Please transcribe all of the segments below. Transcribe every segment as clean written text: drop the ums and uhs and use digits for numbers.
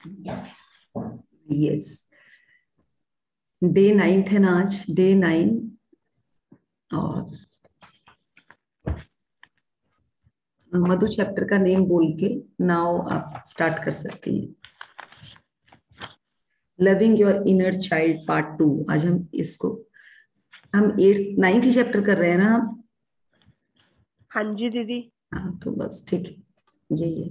Yes, day 9 है ना आज, डे 9। और मधु चैप्टर का नेम बोल के नाउ आप स्टार्ट कर सकती हैं। Loving your inner child part 2। आज हम 8th 9th ही चैप्टर कर रहे हैं ना आप? हाँ जी दीदी। हाँ तो बस ठीक है, यही है।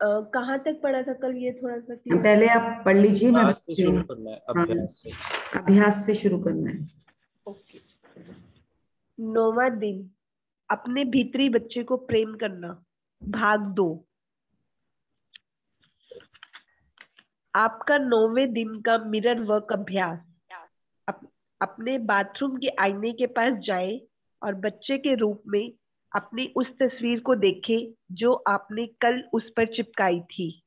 कहाँ तक पढ़ा था कल, ये थोड़ा सा क्लियर पहले करिए। आप पढ़ लीजिए, मैं अभ्यास से बताती शुरू हूँ। करना है, हाँ, अभ्यास से। अभ्यास से शुरू करना है। ओके। 9वां दिन, अपने भीतरी बच्चे को प्रेम करना, भाग 2। आपका 9वें दिन का मिरर वर्क अभ्यास। अप, अपने बाथरूम के आईने के पास जाएं और बच्चे के रूप में अपनी उस तस्वीर को देखें जो आपने कल उस पर चिपकाई थी।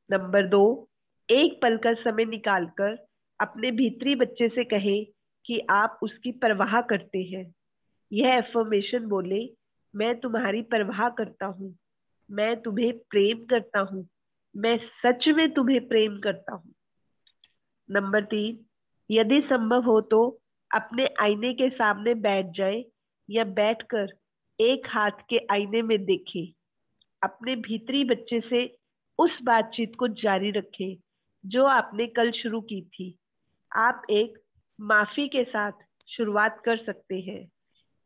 नंबर 2, एक पल का समय निकालकर अपने भीतरी बच्चे से कहें कि आप उसकी परवाह करते हैं। यह एफर्मेशन बोले, मैं तुम्हारी परवाह करता हूँ, मैं तुम्हें प्रेम करता हूँ, मैं सच में तुम्हें प्रेम करता हूँ। नंबर 3, यदि संभव हो तो अपने आईने के सामने बैठ जाए या बैठकर एक हाथ के आईने में देखें। अपने भीतरी बच्चे से उस बातचीत को जारी रखें जो आपने कल शुरू की थी। आप एक माफी के साथ शुरुआत कर सकते हैं,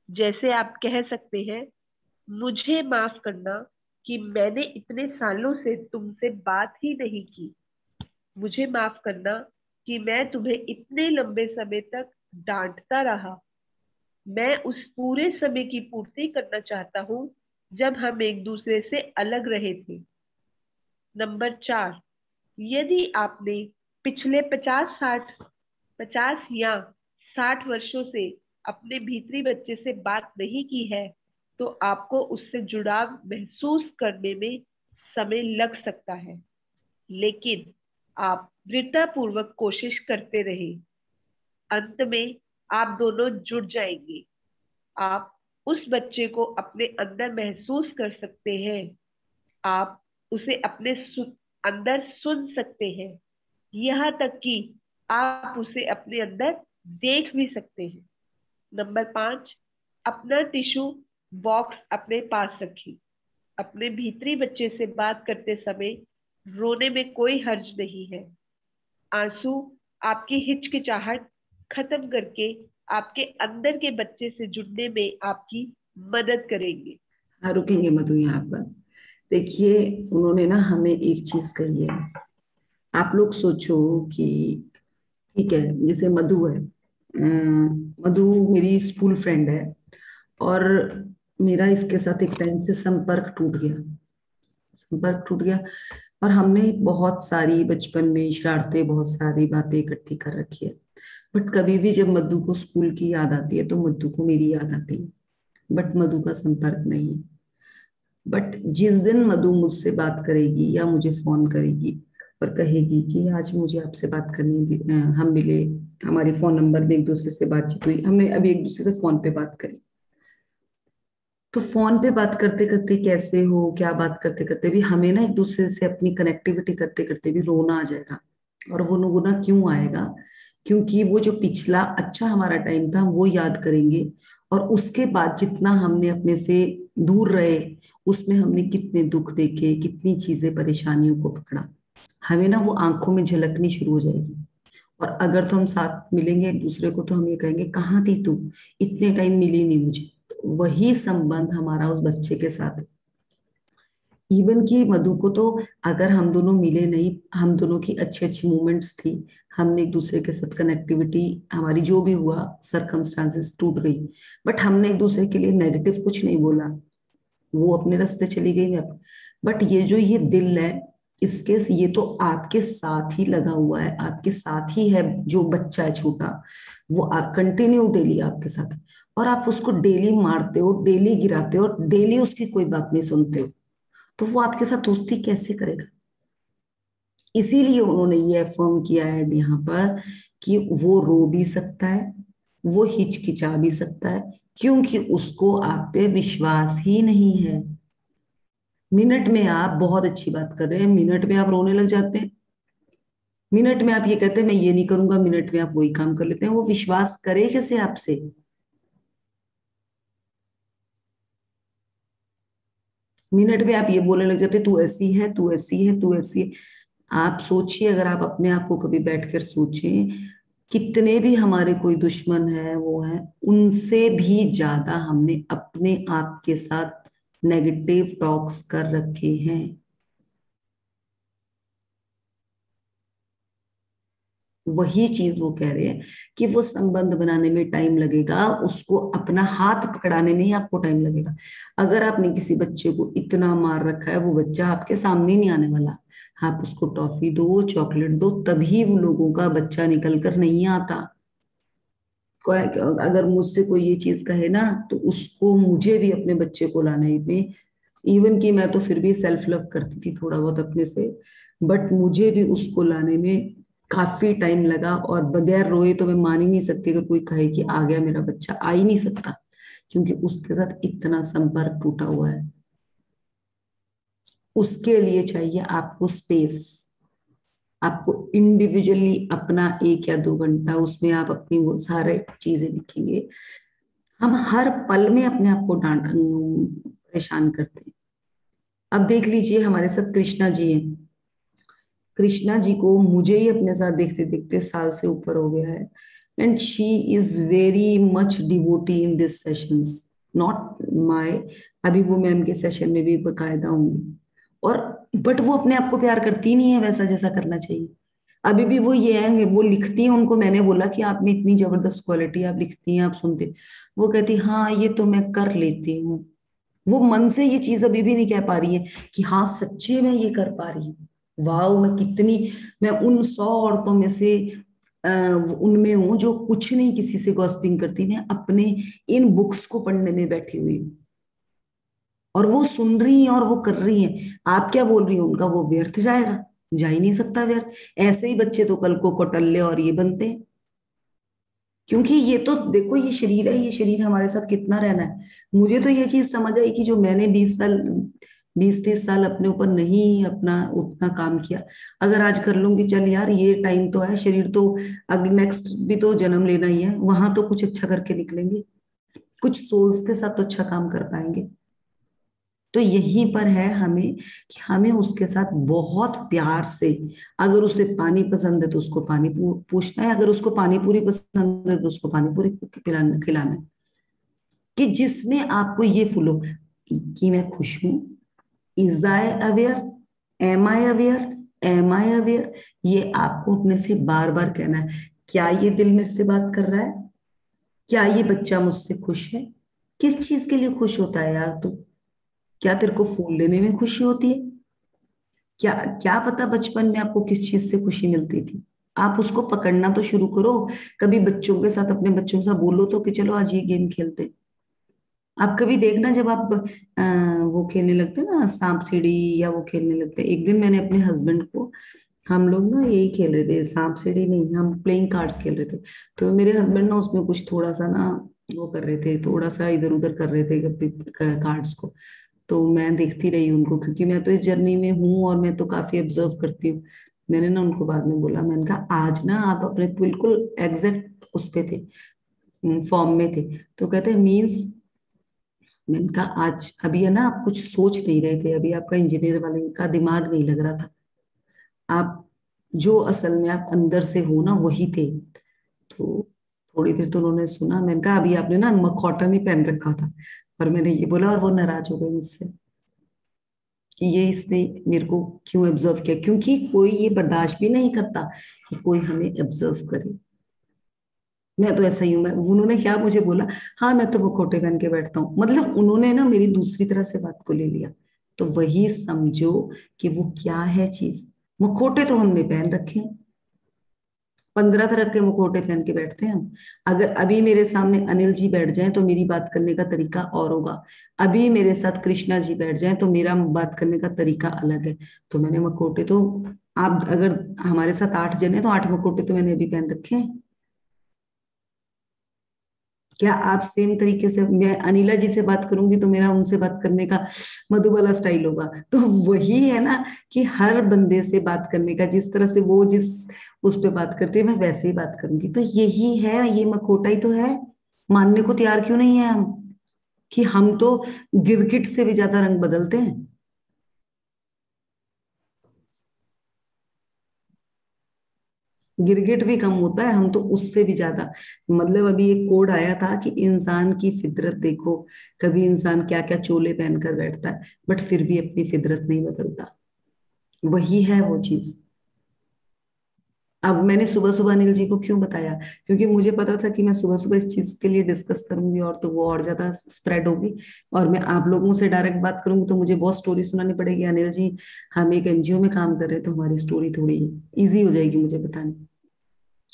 जैसे आप कह सकते हैं, मुझे माफ करना कि मैंने इतने सालों से तुमसे बात ही नहीं की। मुझे माफ करना कि मैं तुम्हें इतने लंबे समय तक डांटता रहा। मैं उस पूरे समय की पूर्ति करना चाहता हूँ जब हम एक दूसरे से अलग रहे थे। नंबर 4, यदि आपने पिछले 50 या 60 वर्षों से अपने भीतरी बच्चे से बात नहीं की है, तो आपको उससे जुड़ाव महसूस करने में समय लग सकता है, लेकिन आप दृढ़तापूर्वक कोशिश करते रहे। अंत में आप दोनों जुड़ जाएंगे। आप उस बच्चे को अपने अंदर महसूस कर सकते हैं। आप उसे अपने अंदर सुन सकते हैं, यहाँ तक कि आप उसे अपने अंदर देख भी सकते हैं। नंबर 5, अपना टिश्यू बॉक्स अपने पास रखिए। अपने भीतरी बच्चे से बात करते समय रोने में कोई हर्ज नहीं है। आंसू आपकी हिचकिचाहट खत्म करके आपके अंदर के बच्चे से जुड़ने में आपकी मदद करेंगे। हाँ, रुकेंगे मधु यहाँ पर। देखिए, उन्होंने ना हमें एक चीज कही है। आप लोग सोचो कि ठीक है, जैसे मधु है, मधु मेरी स्कूल फ्रेंड है, और मेरा इसके साथ एक टाइम से संपर्क टूट गया। और हमने बहुत सारी बचपन में शरारतें, बहुत सारी बातें इकट्ठी कर रखी है। बट कभी भी जब मधु को स्कूल की याद आती है तो मधु को मेरी याद आती है, बट मधु का संपर्क नहीं। बट जिस दिन मधु मुझसे बात करेगी या मुझे फोन करेगी और कहेगी कि आज मुझे आपसे बात करनी थी, हम मिले, हमारी फोन नंबर में एक दूसरे से बातचीत हुई, हमने अभी एक दूसरे से फोन पे बात करी, तो फोन पे बात करते करते कैसे हो, क्या बात करते करते भी हमें ना एक दूसरे से अपनी कनेक्टिविटी करते करते भी रोना आ जाएगा। और वो रोना क्यों आएगा? क्योंकि वो जो पिछला अच्छा हमारा टाइम था वो याद करेंगे, और उसके बाद जितना हमने अपने से दूर रहे, उसमें हमने कितने दुख देखे, कितनी चीजें, परेशानियों को पकड़ा, हमें ना वो आंखों में झलकनी शुरू हो जाएगी। और अगर तो हम साथ मिलेंगे एक दूसरे को तो हम ये कहेंगे, कहाँ थी तू, इतने टाइम मिली नहीं मुझे। तो वही संबंध हमारा उस बच्चे के साथ है। इवन कि मधु को तो, अगर हम दोनों मिले नहीं, हम दोनों की अच्छी अच्छी मोमेंट्स थी, हमने एक दूसरे के साथ कनेक्टिविटी, हमारी जो भी हुआ, सरकमस्टांसेस टूट गई, बट हमने एक दूसरे के लिए नेगेटिव कुछ नहीं बोला, वो अपने रास्ते चली गई। बट ये जो ये दिल है, इसके ये तो आपके साथ ही लगा हुआ है, आपके साथ ही है, जो बच्चा है छोटा, वो कंटिन्यू डेली आपके साथ है। और आप उसको डेली मारते हो, डेली गिराते हो, डेली उसकी कोई बात नहीं सुनते हो, तो वो आपके साथ दोस्ती कैसे करेगा? इसीलिए उन्होंने ये अफर्म किया है यहाँ पर कि वो रो भी सकता है, वो हिचकिचा भी सकता है, क्योंकि उसको आप पे विश्वास ही नहीं है। मिनट में आप बहुत अच्छी बात कर रहे हैं, मिनट में आप रोने लग जाते हैं। मिनट में आप ये कहते हैं मैं ये नहीं करूंगा, मिनट में आप वही काम कर लेते हैं। वो विश्वास करे कैसे आपसे? मिनट में आप ये बोलने लग जाते तू ऐसी है, तू ऐसी है, तू ऐसी है। आप सोचिए, अगर आप अपने आप को कभी बैठकर सोचें, कितने भी हमारे कोई दुश्मन है वो है, उनसे भी ज्यादा हमने अपने आप के साथ नेगेटिव टॉक्स कर रखे हैं। वही चीज वो कह रहे हैं कि वो संबंध बनाने में टाइम लगेगा, उसको अपना हाथ पकड़ाने में ही आपको टाइम लगेगा। अगर आपने किसी बच्चे को इतना मार रखा है, वो बच्चा आपके सामने नहीं आने वाला। आप उसको टॉफी दो, चॉकलेट दो, तभी वो लोगों का बच्चा निकल कर नहीं आता। कोई अगर मुझसे कोई ये चीज कहे ना, तो उसको मुझे भी अपने बच्चे को लाने में, इवन कि मैं तो फिर भी सेल्फ लव करती थी थोड़ा बहुत अपने से, बट मुझे भी उसको लाने में काफी टाइम लगा। और बगैर रोए तो मैं मान ही नहीं सकती कि कोई कहे कि आ गया मेरा बच्चा, आ ही नहीं सकता, क्योंकि उसके साथ इतना संपर्क टूटा हुआ है। उसके लिए चाहिए आपको स्पेस। आपको इंडिविजुअली अपना 1 या 2 घंटा, उसमें आप अपनी वो सारे चीजें लिखेंगे। हम हर पल में अपने आप को डांट परेशान करते हैं। अब देख लीजिए, हमारे साथ कृष्णा जी हैं। कृष्णा जी को मुझे ही अपने साथ देखते देखते साल से ऊपर हो गया है, and she is very much devotee in this sessions, not my. अभी वो मैम के सेशन में भी बकायदा होंगी। और बट वो अपने आप को प्यार करती नहीं है वैसा जैसा करना चाहिए। अभी भी वो ये है, वो लिखती है, उनको मैंने बोला कि आप में इतनी जबरदस्त क्वालिटी, आप लिखती हैं, आप सुनते। वो कहती हाँ ये तो मैं कर लेती हूँ। वो मन से ये चीज अभी भी नहीं कह पा रही है कि हाँ सच्ची में ये कर पा रही हूँ। वाह, मैं कितनी, मैं उन 100 औरतों में से उनमें हूँ जो कुछ नहीं किसी से गॉसिपिंग करती। मैं अपने इन बुक्स को पढ़ने में बैठी हुई हूँ, और वो सुन रही हैं और वो कर रही हैं। आप क्या बोल रही हैं, उनका वो व्यर्थ जाएगा? जा ही नहीं सकता व्यर्थ। ऐसे ही बच्चे तो कल को कौटल्य और ये बनते हैं। क्योंकि ये तो देखो, ये शरीर है, ये शरीर हमारे साथ कितना रहना है। मुझे तो ये चीज समझ आई कि जो मैंने 20 साल, 20-30 साल अपने ऊपर नहीं अपना उतना काम किया, अगर आज कर लूंगी, चल यार ये टाइम तो है, शरीर तो अगले नेक्स्ट भी तो जन्म लेना ही है, वहां तो कुछ अच्छा करके निकलेंगे, कुछ सोल्स के साथ तो अच्छा काम कर पाएंगे। तो यहीं पर है हमें कि हमें उसके साथ बहुत प्यार से, अगर उसे पानी पसंद है तो उसको पानी पूछना है, अगर उसको पानी पूरी पसंद है तो उसको पानी पूरी खिलाना खिलाना है। कि जिसमें आपको ये फील हो कि मैं खुश हूं, is I aware, am I aware, am I aware, ये आपको अपने से बार बार कहना है। क्या ये दिल मेरे से बात कर रहा है? क्या ये बच्चा मुझसे खुश है? किस चीज के लिए खुश होता है यार तू? क्या तेरे को फूल लेने में खुशी होती है? क्या क्या पता बचपन में आपको किस चीज से खुशी मिलती थी? आप उसको पकड़ना तो शुरू करो। कभी बच्चों के साथ, अपने बच्चों के साथ बोलो तो कि चलो आज ये गेम खेलते हैं। आप कभी देखना, जब आप वो खेलने लगते हैं ना सांप सीढ़ी, या वो खेलने लगते हैं। एक दिन मैंने अपने हस्बैंड को, हम लोग ना यही खेल रहे थे, सांप सीढ़ी नहीं, हम प्लेइंग कार्ड्स खेल रहे थे। तो मेरे हस्बैंड ना उसमें कुछ थोड़ा सा ना वो कर रहे थे, थोड़ा सा इधर उधर कर रहे थे कार्ड्स को। तो मैं देखती रही उनको, क्योंकि मैं तो इस जर्नी में हूँ और मैं तो काफी ऑब्जर्व करती हूँ। मैंने ना उनको बाद में बोला, मैंने कहा आज ना आप अपने बिल्कुल एग्जैक्ट उस पे थे, फॉर्म में थे। तो कहते मीन्स, मैंने कहा आज अभी है ना, आप कुछ सोच नहीं रहे थे, अभी आपका इंजीनियर वाले का दिमाग नहीं लग रहा था। आप जो असल में आप अंदर से हो ना, वही थे। तो थोड़ी देर तो उन्होंने सुना। मैंने कहा अभी आपने ना मखौटा नहीं पहन रखा था। और मैंने ये बोला, और वो नाराज हो गए मुझसे कि ये इसने मेरे को क्यों ऑब्जर्व किया, क्योंकि कोई ये बर्दाश्त भी नहीं करता कि कोई हमें ऑब्जर्व करे। मैं तो ऐसा ही हूं। मैं, उन्होंने क्या मुझे बोला, हाँ मैं तो मुखौटे पहन के बैठता हूँ, मतलब उन्होंने ना मेरी दूसरी तरह से बात को ले लिया। तो वही समझो कि वो क्या है चीज। मुखौटे तो हमने पहन रखे हैं, 15 तरह के मुखौटे पहन के बैठते हैं हम। अगर अभी मेरे सामने अनिल जी बैठ जाएं तो मेरी बात करने का तरीका और होगा। अभी मेरे साथ कृष्णा जी बैठ जाएं तो मेरा बात करने का तरीका अलग है। तो मैंने मुखौटे तो, आप अगर हमारे साथ 8 जने तो 8 मुखौटे तो मैंने अभी पहन रखे हैं। क्या आप सेम तरीके से, मैं अनिला जी से बात करूंगी तो मेरा उनसे बात करने का मधुबाला स्टाइल होगा? तो वही है ना, कि हर बंदे से बात करने का जिस तरह से वो जिस उस पे बात करते हैं मैं वैसे ही बात करूंगी। तो यही है, ये मखौटा ही तो है। मानने को तैयार क्यों नहीं है हम, कि हम तो गिरगिट से भी ज्यादा रंग बदलते हैं। गिरगिट भी कम होता है, हम तो उससे भी ज्यादा। मतलब अभी एक कोड आया था कि इंसान की फितरत देखो, कभी इंसान क्या क्या चोले पहन कर बैठता है बट फिर भी अपनी फितरत नहीं बदलता। वही है वो चीज। अब मैंने सुबह सुबह अनिल जी को क्यों बताया, क्योंकि मुझे पता था कि मैं सुबह सुबह इस चीज के लिए डिस्कस करूंगी और तो वो और ज्यादा स्प्रेड होगी। और मैं आप लोगों से डायरेक्ट बात करूंगी तो मुझे बहुत स्टोरी सुनानी पड़ेगी, अनिल जी हम एक एनजीओ में काम कर रहे हैं तो हमारी स्टोरी थोड़ी इजी हो जाएगी मुझे बतानी।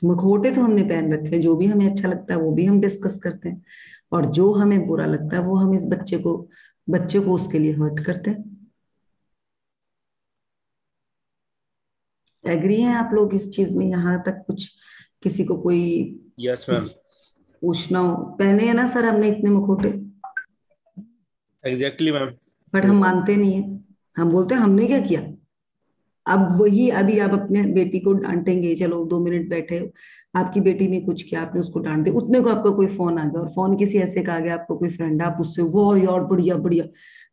मुखौटे तो हमने पहन रखे हैं, जो भी हमें अच्छा लगता है वो भी हम डिस्कस करते हैं, और जो हमें बुरा लगता है वो हम इस बच्चे को उसके लिए हर्ट करते हैं। एग्री हैं आप लोग इस चीज में? यहाँ तक कुछ किसी को कोई यस मैम। पूछना हो? पहने हैं ना सर हमने इतने मुखौटे, एग्जैक्टली मैम। बट हम मानते नहीं है। हम बोलते हैं हमने क्या किया। अब वही, अभी आप अपने बेटी को डांटेंगे, चलो 2 मिनट बैठे हो, आपकी बेटी ने कुछ किया, आपने उसको डांट दिया, उतने को आपका कोई फोन आ गया, और फोन किसी ऐसे का आ गया, आपको कोई फ्रेंड है, आप उससे वो यार बढ़िया बढ़िया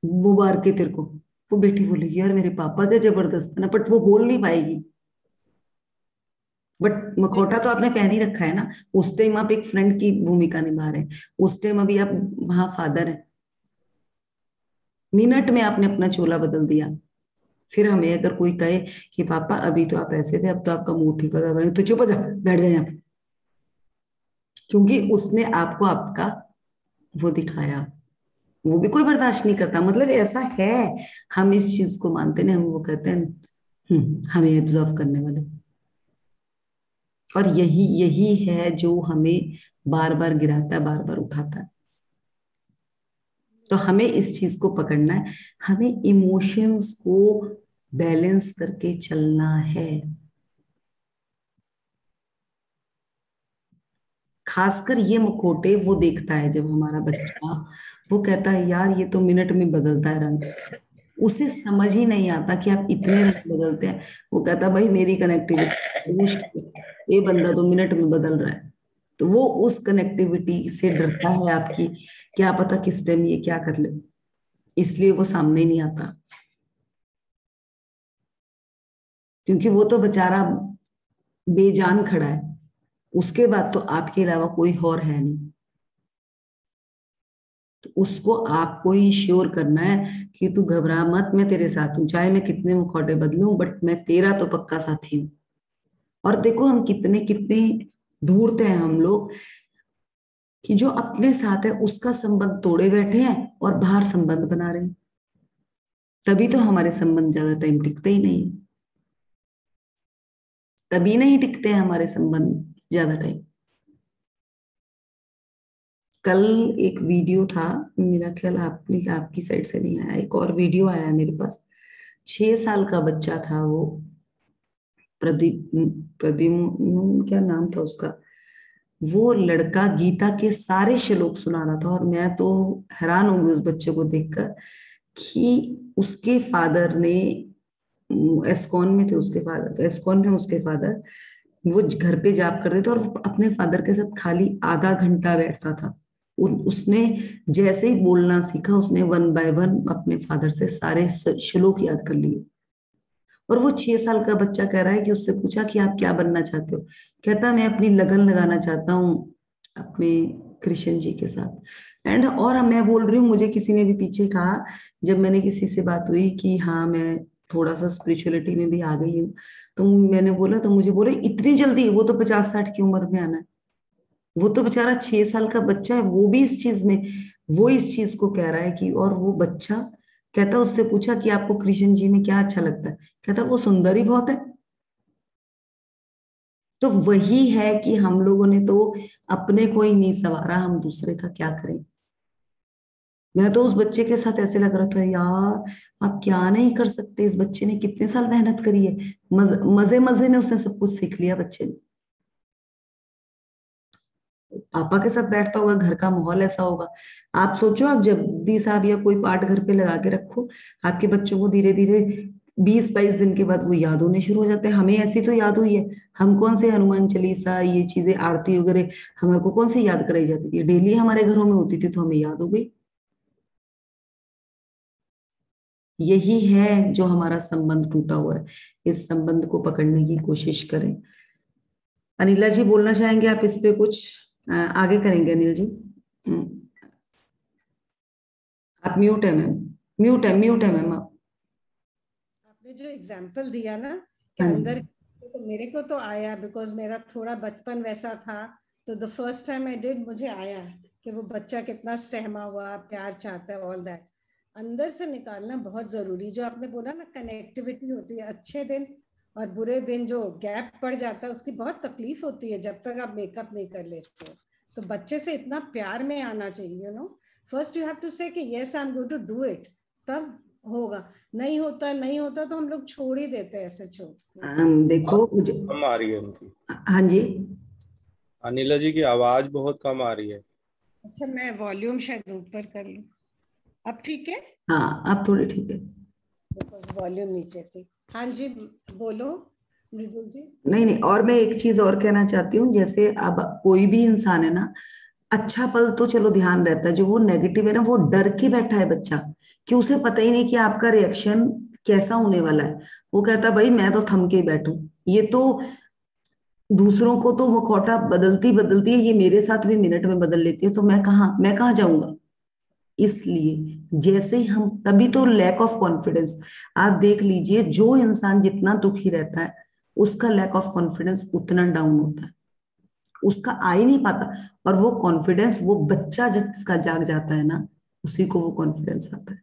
मुबारक है तेरे को। वो बेटी बोलेगी यार मेरे पापा क्या जबरदस्त है ना, बट वो बोल नहीं पाएगी। बट मखौटा तो आपने पहन ही रखा है ना। उस टाइम आप एक फ्रेंड की भूमिका निभा रहे हैं, उस टाइम अभी आप वहां फादर हैं। मिनट में आपने अपना चोला बदल दिया। फिर हमें अगर कोई कहे कि पापा अभी तो आप ऐसे थे अब तो आपका मुंह ठीक हो रहा है, तो चुप हो जा, बैठ जाए यहाँ पे। क्योंकि उसने आपको आपका वो दिखाया, वो भी कोई बर्दाश्त नहीं करता, मतलब ऐसा है। हम इस चीज को मानते नहीं, हम वो कहते हैं हमें एब्जॉर्व करने वाले। और यही यही है जो हमें बार बार गिराता है, बार बार उठाता है। तो हमें इस चीज को पकड़ना है, हमें इमोशंस को बैलेंस करके चलना है। खासकर ये मुखौटे वो देखता है जब हमारा बच्चा, वो कहता है यार ये तो मिनट में बदलता है रंग। उसे समझ ही नहीं आता कि आप इतने रंग बदलते हैं। वो कहता है भाई मेरी कनेक्टिविटी मुश्किल है, ये बंदा तो मिनट में बदल रहा है। तो वो उस कनेक्टिविटी से डरता है आपकी, क्या पता किस टाइम ये क्या कर ले, इसलिए वो सामने नहीं आता। क्योंकि वो तो बेचारा बेजान खड़ा है, उसके बाद तो आपके अलावा कोई और है नहीं। तो उसको आपको ही श्योर करना है कि तू घबरा मत, मैं तेरे साथ हूं, चाहे मैं कितने मुखौटे बदलूं बट मैं तेरा तो पक्का साथी हूं। और देखो हम कितने कितने धूर्त हैं हम लोग, कि जो अपने साथ है उसका संबंध तोड़े बैठे हैं और बाहर संबंध बना रहे हैं। तभी तो हमारे संबंध ज्यादा टाइम टिकते ही नहीं, तभी नहीं टिकते हैं हमारे संबंध ज्यादा टाइम। कल एक वीडियो था, मेरा ख्याल आपने आपकी साइड से नहीं आया, एक और वीडियो आया है मेरे पास। 6 साल का बच्चा था वो, प्रदीप, प्रदीप क्या नाम था उसका। वो लड़का गीता के सारे श्लोक सुना रहा था, और मैं तो हैरान हो गई उस बच्चे को देखकर कि उसके फादर ने, एस्कॉन में थे उसके फादर, एस्कॉन में उसके फादर, वो घर पे जाप कर रहे थे और वो अपने फादर के साथ खाली आधा घंटा बैठता था। उसने जैसे ही बोलना सीखा, उसने वन बाय वन अपने फादर से सारे श्लोक याद कर लिए। और वो 6 साल का बच्चा कह रहा है कि उससे पूछा कि आप क्या बनना चाहते हो, कहता मैं अपनी लगन लगाना चाहता हूँ अपने कृष्ण जी के साथ। एंड और मैं बोल रही हूँ, मुझे किसी ने भी पीछे कहा, जब मैंने किसी से बात हुई कि हाँ मैं थोड़ा सा स्पिरिचुअलिटी में भी आ गई हूँ, तो मैंने बोला, तो मुझे बोले इतनी जल्दी, वो तो 50-60 की उम्र में आना है। वो तो बेचारा 6 साल का बच्चा है, वो भी इस चीज में, वो इस चीज को कह रहा है कि, और वो बच्चा कहता, उससे पूछा कि आपको कृष्ण जी में क्या अच्छा लगता है, कहता वो सुंदर ही बहुत है। तो वही है कि हम लोगों ने तो अपने को ही नहीं संवारा, हम दूसरे का क्या करें। मैं तो उस बच्चे के साथ ऐसे लग रहा था यार आप क्या नहीं कर सकते, इस बच्चे ने कितने साल मेहनत करी है, मजे मजे में उसने सब कुछ सीख लिया बच्चे ने। पापा के साथ बैठता होगा, घर का माहौल ऐसा होगा। आप सोचो, आप जल्दी साहब या कोई पाठ घर पे लगा के रखो, आपके बच्चों को धीरे धीरे 20-22 दिन के बाद वो याद होने शुरू हो जाते हैं। हमें ऐसी तो याद हुई है, हम कौन से हनुमान चालीसा ये चीजें आरती वगैरह हमारे को कौन सी याद कराई जाती थी, डेली हमारे घरों में होती थी तो हमें याद हो गई। यही है जो हमारा संबंध टूटा हुआ है, इस संबंध को पकड़ने की कोशिश करें। अनिला जी बोलना चाहेंगे आप इस पे कुछ? आगे करेंगे अनिल जी। आप म्यूट है मैम, म्यूट है मैम आप। आपने जो एग्जाम्पल दिया ना कि हाँ अंदर, जी। तो मेरे को तो आया, बिकॉज मेरा थोड़ा बचपन वैसा था। तो the first time I did, मुझे आया कि वो बच्चा कितना सहमा हुआ प्यार चाहता है, ऑल दैट अंदर से निकालना बहुत जरूरी। जो आपने बोला ना, कनेक्टिविटी होती है, अच्छे दिन और बुरे दिन जो गैप पड़ जाता है उसकी बहुत तकलीफ होती है जब तक आप मेकअप नहीं कर लेते हो। तो बच्चे से इतना प्यार में आना चाहिए, you know. First you have to say कि yes I am going to do it, तब होगा। नहीं होता, नहीं होता तो हम लोग छोड़ ही देते हैं ऐसे छोड़। देखो मुझे, कम आ रही है उनकी। हाँ जी। अनिला जी की आवाज बहुत कम आ रही है। अच्छा, मैं वॉल्यूम शायद ऊपर कर लूं। अब ठीक है? हाँ अब थोड़ी ठीक है। बिकॉज वॉल्यूम नीचे थी। हाँ जी, बोलो मृदुल जी। नहीं नहीं, और मैं एक चीज और कहना चाहती हूँ, जैसे अब कोई भी इंसान है ना, अच्छा पल तो चलो ध्यान रहता है, जो वो नेगेटिव है ना, वो डर के बैठा है बच्चा, कि उसे पता ही नहीं कि आपका रिएक्शन कैसा होने वाला है। वो कहता भाई मैं तो थम के ही बैठूं, ये तो दूसरों को तो मुखौटा बदलती बदलती है, ये मेरे साथ भी मिनट में बदल लेती है, तो मैं कहाँ जाऊंगा। इसलिए जैसे हम, तभी तो लैक ऑफ कॉन्फिडेंस, आप देख लीजिए जो इंसान जितना दुखी रहता है उसका लैक ऑफ कॉन्फिडेंस उतना डाउन होता है, उसका आ ही नहीं पाता। और वो कॉन्फिडेंस, वो बच्चा जिसका जाग जाता है ना, उसी को वो कॉन्फिडेंस आता है।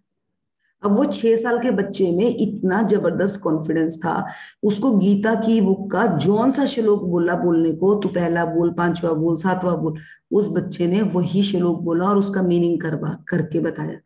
अब वो 6 साल के बच्चे में इतना जबरदस्त कॉन्फिडेंस था, उसको गीता की बुक का जौन सा श्लोक बोला बोलने को, तू पहला बोल, पांचवा बोल, सातवां बोल, उस बच्चे ने वही श्लोक बोला और उसका मीनिंग करवा करके बताया।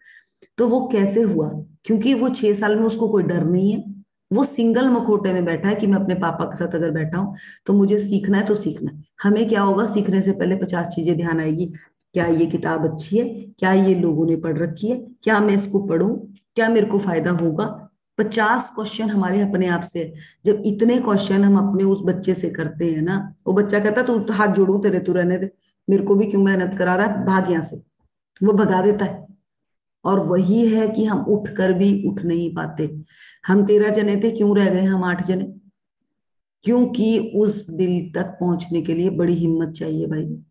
तो वो कैसे हुआ? क्योंकि वो 6 साल में उसको कोई डर नहीं है, वो सिंगल मखोटे में बैठा है कि मैं अपने पापा के साथ अगर बैठा हूं तो मुझे सीखना है तो सीखना है। हमें क्या होगा, सीखने से पहले 50 चीजें ध्यान आएगी। क्या ये किताब अच्छी है? क्या ये लोगों ने पढ़ रखी है? क्या मैं इसको पढूं? क्या मेरे को फायदा होगा? 50 क्वेश्चन हमारे अपने आप से है। जब इतने क्वेश्चन हम अपने उस बच्चे से करते हैं ना, वो बच्चा कहता तू हाथ जोड़ू तेरे, तू रहने दे, मेरे को भी क्यों मेहनत करा रहा है, भाग यहाँ से। वो भगा देता है। और वही है कि हम उठकर भी उठ नहीं पाते। हम 13 जने थे, क्यों रह गए हम 8 जने? क्योंकि उस दिल तक पहुंचने के लिए बड़ी हिम्मत चाहिए भाई।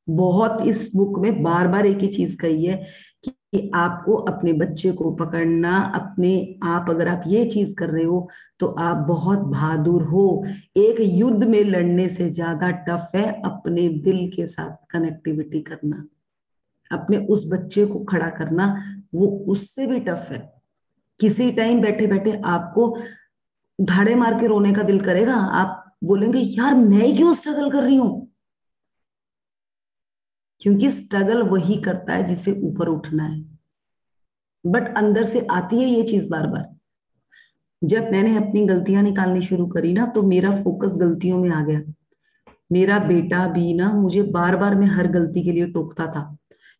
बहुत इस बुक में बार बार एक ही चीज कही है कि आपको अपने बच्चे को पकड़ना, अपने आप अगर आप ये चीज कर रहे हो तो आप बहुत बहादुर हो। एक युद्ध में लड़ने से ज्यादा टफ है अपने दिल के साथ कनेक्टिविटी करना, अपने उस बच्चे को खड़ा करना, वो उससे भी टफ है। किसी टाइम बैठे बैठे आपको धाड़े मार के रोने का दिल करेगा, आप बोलेंगे यार मैं ही क्यों स्ट्रगल कर रही हूं। क्योंकि स्ट्रगल वही करता है जिसे ऊपर उठना है, बट अंदर से आती है ये चीज बार बार। जब मैंने अपनी गलतियां निकालनी शुरू करी ना, तो मेरा फोकस गलतियों में आ गया। मेरा बेटा भी ना मुझे बार बार मैं हर गलती के लिए टोकता था।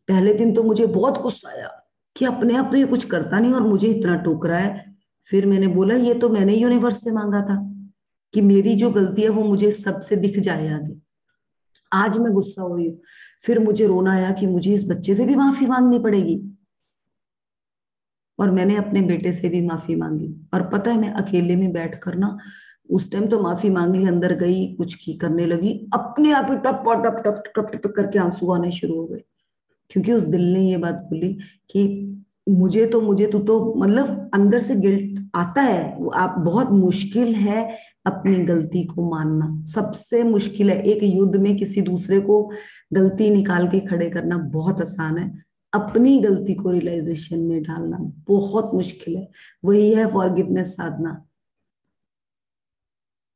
पहले दिन तो मुझे बहुत गुस्सा आया कि अपने आप तो ये कुछ करता नहीं और मुझे इतना टोक रहा है। फिर मैंने बोला ये तो मैंने यूनिवर्स से मांगा था कि मेरी जो गलती है वो मुझे सबसे दिख जाए आगे। आज मैं गुस्सा हो रही हूँ, फिर मुझे रोना आया कि मुझे इस बच्चे से भी माफी मांगनी पड़ेगी। और मैंने अपने बेटे से भी माफी मांगी। और पता है, मैं अकेले में बैठ कर ना, उस टाइम तो माफी मांग ली, अंदर गई, कुछ की करने लगी, अपने आप ही टप टप टप टप टप करके आंसू आने शुरू हो गए। क्योंकि उस दिल ने ये बात बोली कि मुझे तो मतलब अंदर से गिल्ट आता है। आप बहुत मुश्किल है अपनी गलती को मानना, सबसे मुश्किल है। एक युद्ध में किसी दूसरे को गलती निकाल के खड़े करना बहुत आसान है, अपनी गलती को रियलाइजेशन में डालना बहुत मुश्किल है। वही है फॉरगिवनेस साधना।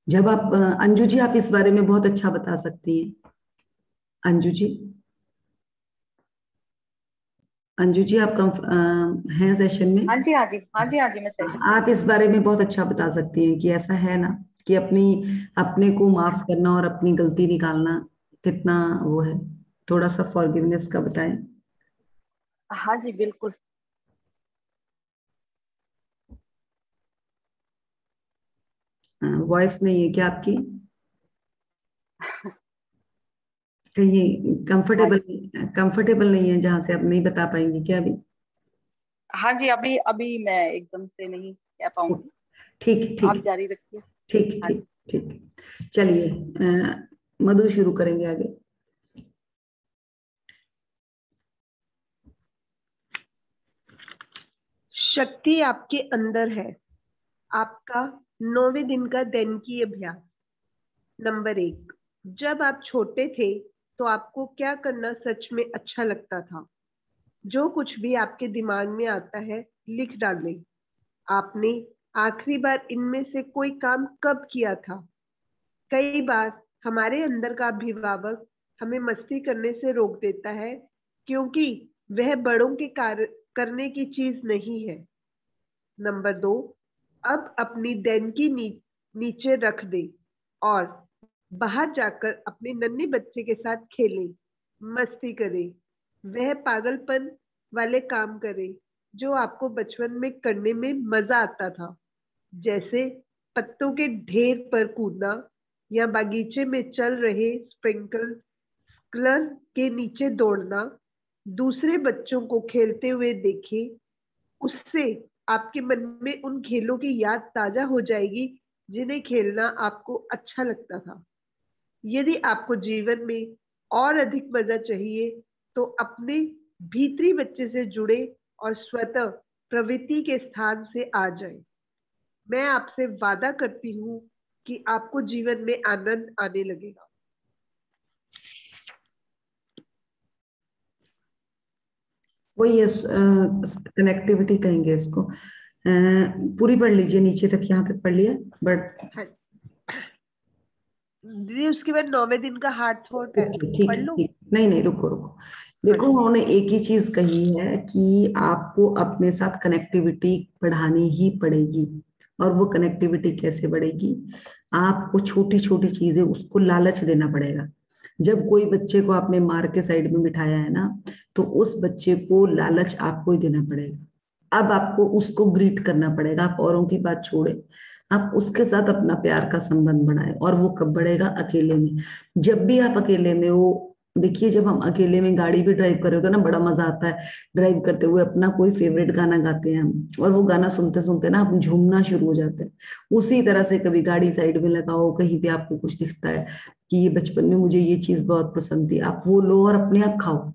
जब आप अंजू जी, आप इस बारे में बहुत अच्छा बता सकती हैं। अंजू जी, अंजू जी आप हैं सेशन में? हाँ जी, हाँ जी, हाँ जी, हाँ जी, मैं सेशन में। आप इस बारे में बहुत अच्छा बता सकती हैं कि ऐसा है ना, कि अपने को माफ करना और अपनी गलती निकालना कितना वो है, थोड़ा सा फॉरगिवनेस का बताएं। हाँ जी बिल्कुल। वॉइस नहीं है क्या आपकी? कहीं हाँ कंफर्टेबल, जी। कंफर्टेबल नहीं है जहां से आप नहीं बता पाएंगे क्या अभी? हाँ जी, अभी अभी मैं एकदम से नहीं कह पाऊंगी। ठीक आप ठीक जारी रखिए। ठीक हाँ जी। ठीक ठीक। चलिए, मधु शुरू करेंगे आगे। शक्ति आपके अंदर है। आपका 9वें दिन का दैनिकी अभ्यास। नंबर 1, जब आप छोटे थे तो आपको क्या करना सच में अच्छा लगता था? जो कुछ भी आपके दिमाग में आता है लिख डालें। आपने आखिरी बार इनमें से कोई काम कब किया था? कई बार हमारे अंदर का अभिभावक हमें मस्ती करने से रोक देता है क्योंकि वह बड़ों के कार्य करने की चीज नहीं है। नंबर 2, अब अपनी दैनिकी नीचे रख दे और बाहर जाकर अपने नन्हे बच्चे के साथ खेलें, मस्ती करें, वह पागलपन वाले काम करें जो आपको बचपन में करने में मजा आता था, जैसे पत्तों के ढेर पर कूदना या बागीचे में चल रहे स्प्रिंकलर के नीचे दौड़ना। दूसरे बच्चों को खेलते हुए देखें, उससे आपके मन में उन खेलों की याद ताजा हो जाएगी जिन्हें खेलना आपको अच्छा लगता था। यदि आपको जीवन में और अधिक मजा चाहिए तो अपने भीतरी बच्चे से जुड़े और स्वतः प्रवृत्ति के स्थान से आ जाए। मैं आपसे वादा करती हूँ कि आपको जीवन में आनंद आने लगेगा। वही है, कनेक्टिविटी कहेंगे इसको। पूरी पढ़ लीजिए, नीचे तक, यहाँ तक पढ़ लिया। बट हाँ दीदी, उसके बाद 9वें दिन का हार्ट थॉट है, ओके, ठीक पढ़ है लो। ठीक, नहीं नहीं, रुको रुको। हाँ देखो, उन्होंने एक ही चीज कही है कि आपको अपने साथ कनेक्टिविटी बढ़ानी ही पड़ेगी। और वो कनेक्टिविटी कैसे बढ़ेगी? आपको छोटी छोटी चीजें, उसको लालच देना पड़ेगा। जब कोई बच्चे को आपने मार के साइड में बिठाया है ना, तो उस बच्चे को लालच आपको ही देना पड़ेगा। अब आपको उसको ग्रीट करना पड़ेगा। आप औरों की बात छोड़े, आप उसके साथ अपना प्यार का संबंध बनाए। और वो कब बढ़ेगा? अकेले में। जब भी आप अकेले में हो, देखिए, जब हम अकेले में गाड़ी भी ड्राइव कर रहे होते हैं ना, बड़ा मजा आता है। ड्राइव करते हुए अपना कोई फेवरेट गाना गाते हैं हम, और वो गाना सुनते सुनते ना हम झूमना शुरू हो जाते हैं। उसी तरह से कभी गाड़ी साइड में लगाओ, कहीं भी आपको कुछ दिखता है कि ये बचपन में मुझे ये चीज बहुत पसंद थी, आप वो लो और अपने आप खाओ।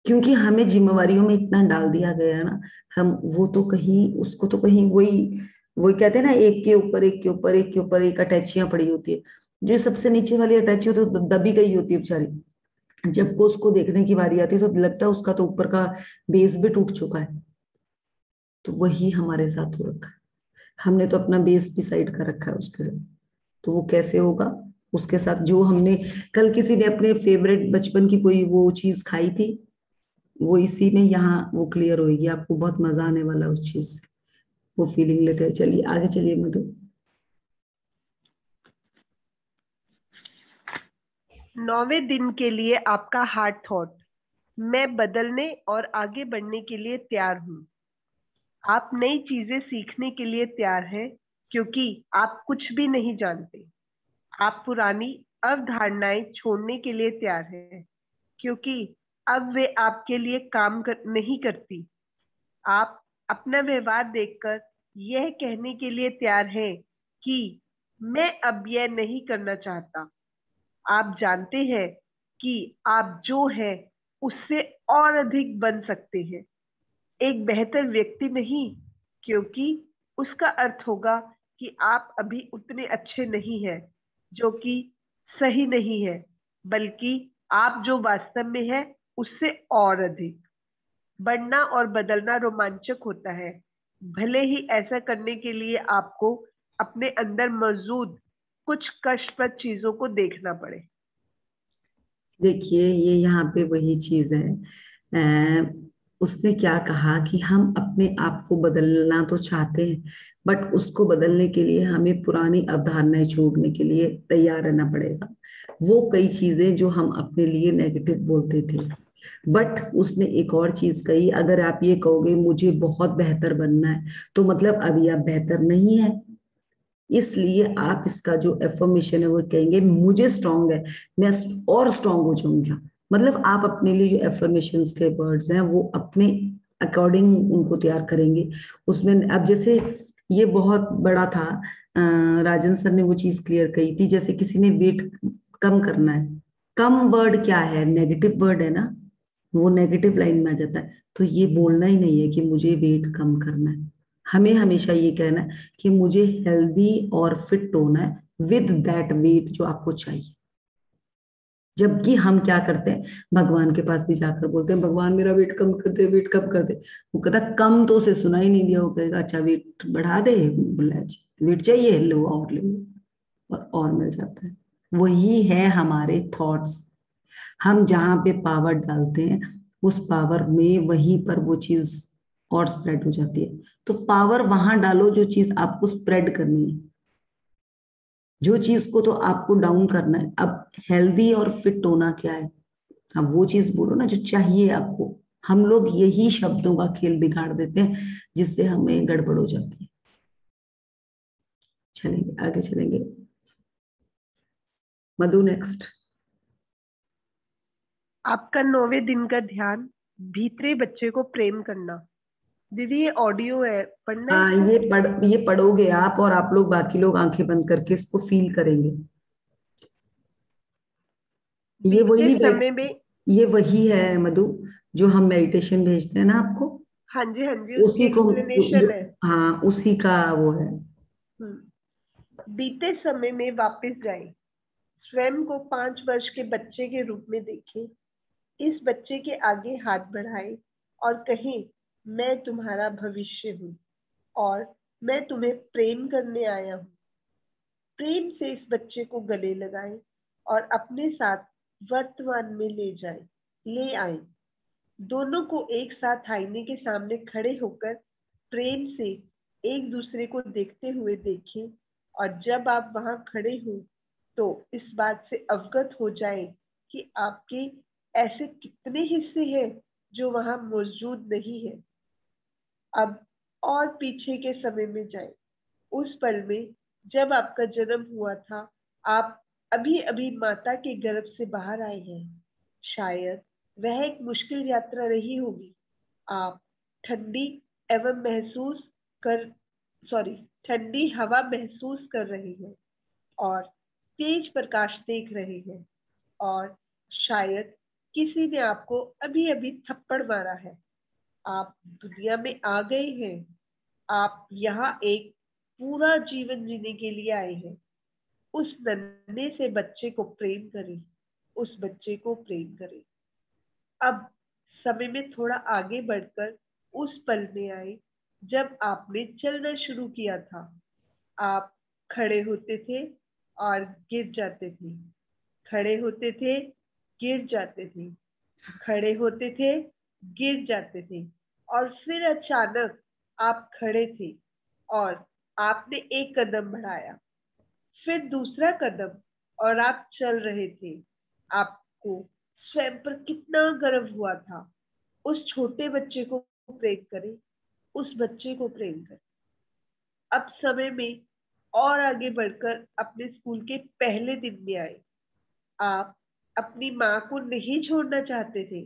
क्योंकि हमें जिम्मेवारियों में इतना डाल दिया गया है ना, हम वो तो कहीं, उसको तो कहीं, वही वही कहते हैं ना, एक के ऊपर एक के ऊपर एक के ऊपर एक अटैचियां पड़ी होती है। जो सबसे नीचे वाली अटैची होती है तो दबी गई होती है बेचारी। जब वो उसको देखने की बारी आती है तो लगता है उसका तो ऊपर का बेस भी टूट चुका है। तो वही हमारे साथ हो रखा है। हमने तो अपना बेस डिसाइड कर रखा है उसके साथ। तो वो कैसे होगा? उसके साथ जो हमने, कल किसी ने अपने फेवरेट बचपन की कोई वो चीज खाई थी, वो इसी में यहाँ वो क्लियर होगी। आपको बहुत मजा आने वाला है उस चीज से। वो फीलिंग लेते हैं। चलिए आगे चलिए मधु। 9वें दिन के लिए आपका हार्ट थॉट। मैं बदलने और आगे बढ़ने के लिए तैयार हूँ। आप नई चीजें सीखने के लिए तैयार हैं क्योंकि आप कुछ भी नहीं जानते। आप पुरानी अवधारणाएं छोड़ने के लिए तैयार हैं क्योंकि अब वे आपके लिए नहीं करती। आप अपना व्यवहार देखकर यह कहने के लिए तैयार हैं कि मैं अब यह नहीं करना चाहता। आप जानते हैं कि आप जो है उससे और अधिक बन सकते हैं, एक बेहतर व्यक्ति नहीं, क्योंकि उसका अर्थ होगा कि आप अभी उतने अच्छे नहीं हैं, जो कि सही नहीं है, बल्कि आप जो वास्तव में है उससे और अधिक। बढ़ना और बदलना रोमांचक होता है, भले ही ऐसा करने के लिए आपको अपने अंदर मौजूद कुछ कष्टप्रद चीजों को देखना पड़े। देखिए, ये यहाँ पे वही चीज है। उसने क्या कहा कि हम अपने आप को बदलना तो चाहते हैं, बट उसको बदलने के लिए हमें पुरानी अवधारणाएं छोड़ने के लिए तैयार रहना पड़ेगा। वो कई चीजें जो हम अपने लिए नेगेटिव बोलते थे, बट उसने एक और चीज कही, अगर आप ये कहोगे मुझे बहुत बेहतर बनना है, तो मतलब अभी आप बेहतर नहीं है। इसलिए आप इसका जो एफर्मेशन है वो कहेंगे मुझे स्ट्रांग है, मैं और स्ट्रांग हो जाऊंगा। मतलब आप अपने लिए जो एफर्मेशन के वर्ड्स हैं वो अपने अकॉर्डिंग उनको तैयार करेंगे। उसमें अब जैसे ये बहुत बड़ा था, राजन सर ने वो चीज क्लियर कही थी, जैसे किसी ने वेट कम करना है, कम वर्ड क्या है, नेगेटिव वर्ड है ना, वो नेगेटिव लाइन में आ जाता है। तो ये बोलना ही नहीं है कि मुझे वेट कम करना है, हमें हमेशा ये कहना है कि मुझे हेल्दी और फिट होना है विद दैट वेट जो आपको चाहिए। जबकि हम क्या करते हैं, भगवान के पास भी जाकर बोलते हैं भगवान मेरा वेट कम कर दे, वेट कम कर दे। वो कहता कम तो उसे सुना ही नहीं दिया, वो कहेगा अच्छा वेट बढ़ा दे, बोला जी वेट चाहिए, लो और ले लो, और मिल जाता है। वही है हमारे थॉट्स, हम जहां पे पावर डालते हैं उस पावर में वहीं पर वो चीज और स्प्रेड हो जाती है। तो पावर वहां डालो जो चीज आपको स्प्रेड करनी है, जो चीज को तो आपको डाउन करना है। अब हेल्दी और फिट होना क्या है, अब वो चीज बोलो ना जो चाहिए आपको। हम लोग यही शब्दों का खेल बिगाड़ देते हैं जिससे हमें गड़बड़ हो जाती है। चलेंगे आगे चलेंगे, मधु नेक्स्ट। आपका 9वें दिन का ध्यान, भीतरे बच्चे को प्रेम करना। दीदी ये ऑडियो है, पढ़ना है हाँ इसको? ये पढ़ोगे आप, और आप लोग बाकी लोग आंखें बंद करके इसको फील करेंगे। ये बीतते वही समय में। ये वही है मधु, जो हम मेडिटेशन भेजते हैं ना आपको, हाँ जी हाँ जी, उसकी उसी को एक्सप्लेनेशन है। हाँ उसी का वो है। बीते समय में वापस जाएं, स्वयं को 5 वर्ष के बच्चे के रूप में देखें। इस बच्चे के आगे हाथ बढ़ाएं और कहें मैं तुम्हारा भविष्य हूँ और मैं तुम्हें प्रेम करने आया हूँ। प्रेम से इस बच्चे को गले लगाएं और अपने साथ वर्तमान में ले आए। दोनों को एक साथ आईने के सामने खड़े होकर प्रेम से एक दूसरे को देखते हुए देखें, और जब आप वहां खड़े हों तो इस बात से अवगत हो जाएं कि आपके ऐसे कितने हिस्से हैं जो वहां मौजूद नहीं है। अब और पीछे के समय में जाएं, उस पल में जब आपका जन्म हुआ था। आप अभी अभी माता के गर्भ से बाहर आए हैं। शायद वह एक मुश्किल यात्रा रही होगी। आप ठंडी एवं महसूस कर सॉरी ठंडी हवा महसूस कर रहे हैं और तेज प्रकाश देख रहे हैं, और शायद किसी ने आपको अभी अभी थप्पड़ मारा है। आप दुनिया में आ गए हैं। आप यहाँ एक पूरा जीवन जीने के लिए आए हैं। उस नन्हे से बच्चे को प्रेम करें, उस बच्चे को प्रेम करें। अब समय में थोड़ा आगे बढ़कर उस पल में आए जब आपने चलना शुरू किया था। आप खड़े होते थे और गिर जाते थे, खड़े होते थे, गिर जाते थे, खड़े होते थे, गिर जाते थे, और फिर अचानक आप खड़े थे और आपने एक कदम बढ़ाया, फिर दूसरा कदम, और आप चल रहे थे। आपको स्वयं पर कितना गर्व हुआ था। उस छोटे बच्चे को प्रेम करें, उस बच्चे को प्रेम करें। अब समय में और आगे बढ़कर अपने स्कूल के पहले दिन में आए। आप अपनी माँ को नहीं छोड़ना चाहते थे,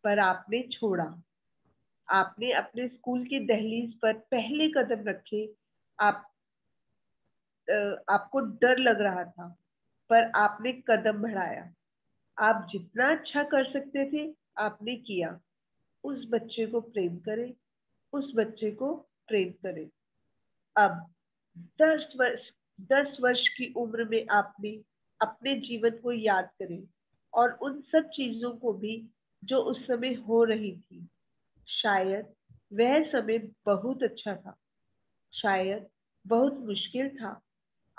पर आपने छोड़ा। आपने अपने स्कूल की दहलीज पर पहले कदम रखे। आप आपको डर लग रहा था, पर आपने कदम बढ़ाया। आप जितना अच्छा कर सकते थे आपने किया। उस बच्चे को प्रेम करें, उस बच्चे को प्रेम करें। अब 10 वर्ष 10 वर्ष की उम्र में आपने अपने जीवन को याद करें और उन सब चीजों को भी जो उस समय हो रही थी। शायद वह समय बहुत अच्छा था, शायद बहुत मुश्किल था।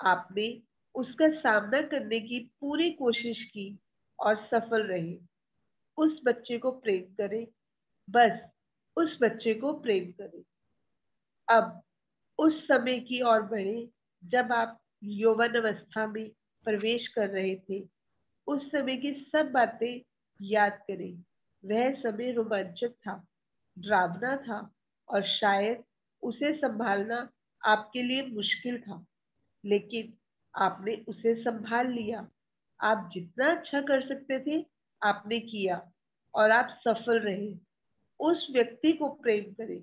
आपने उसका सामना करने की पूरी कोशिश की और सफल रहे। उस बच्चे को प्रेम करें, बस उस बच्चे को प्रेम करें। अब उस समय की ओर बढ़े जब आप यौवन अवस्था में प्रवेश कर रहे थे। उस समय की सब बातें याद करें। वह समय रोमांचक था, डरावना था और शायद उसे संभालना आपके लिए मुश्किल था, लेकिन आपने उसे संभाल लिया। आप जितना अच्छा कर सकते थे आपने किया और आप सफल रहे। उस व्यक्ति को प्रेम करें,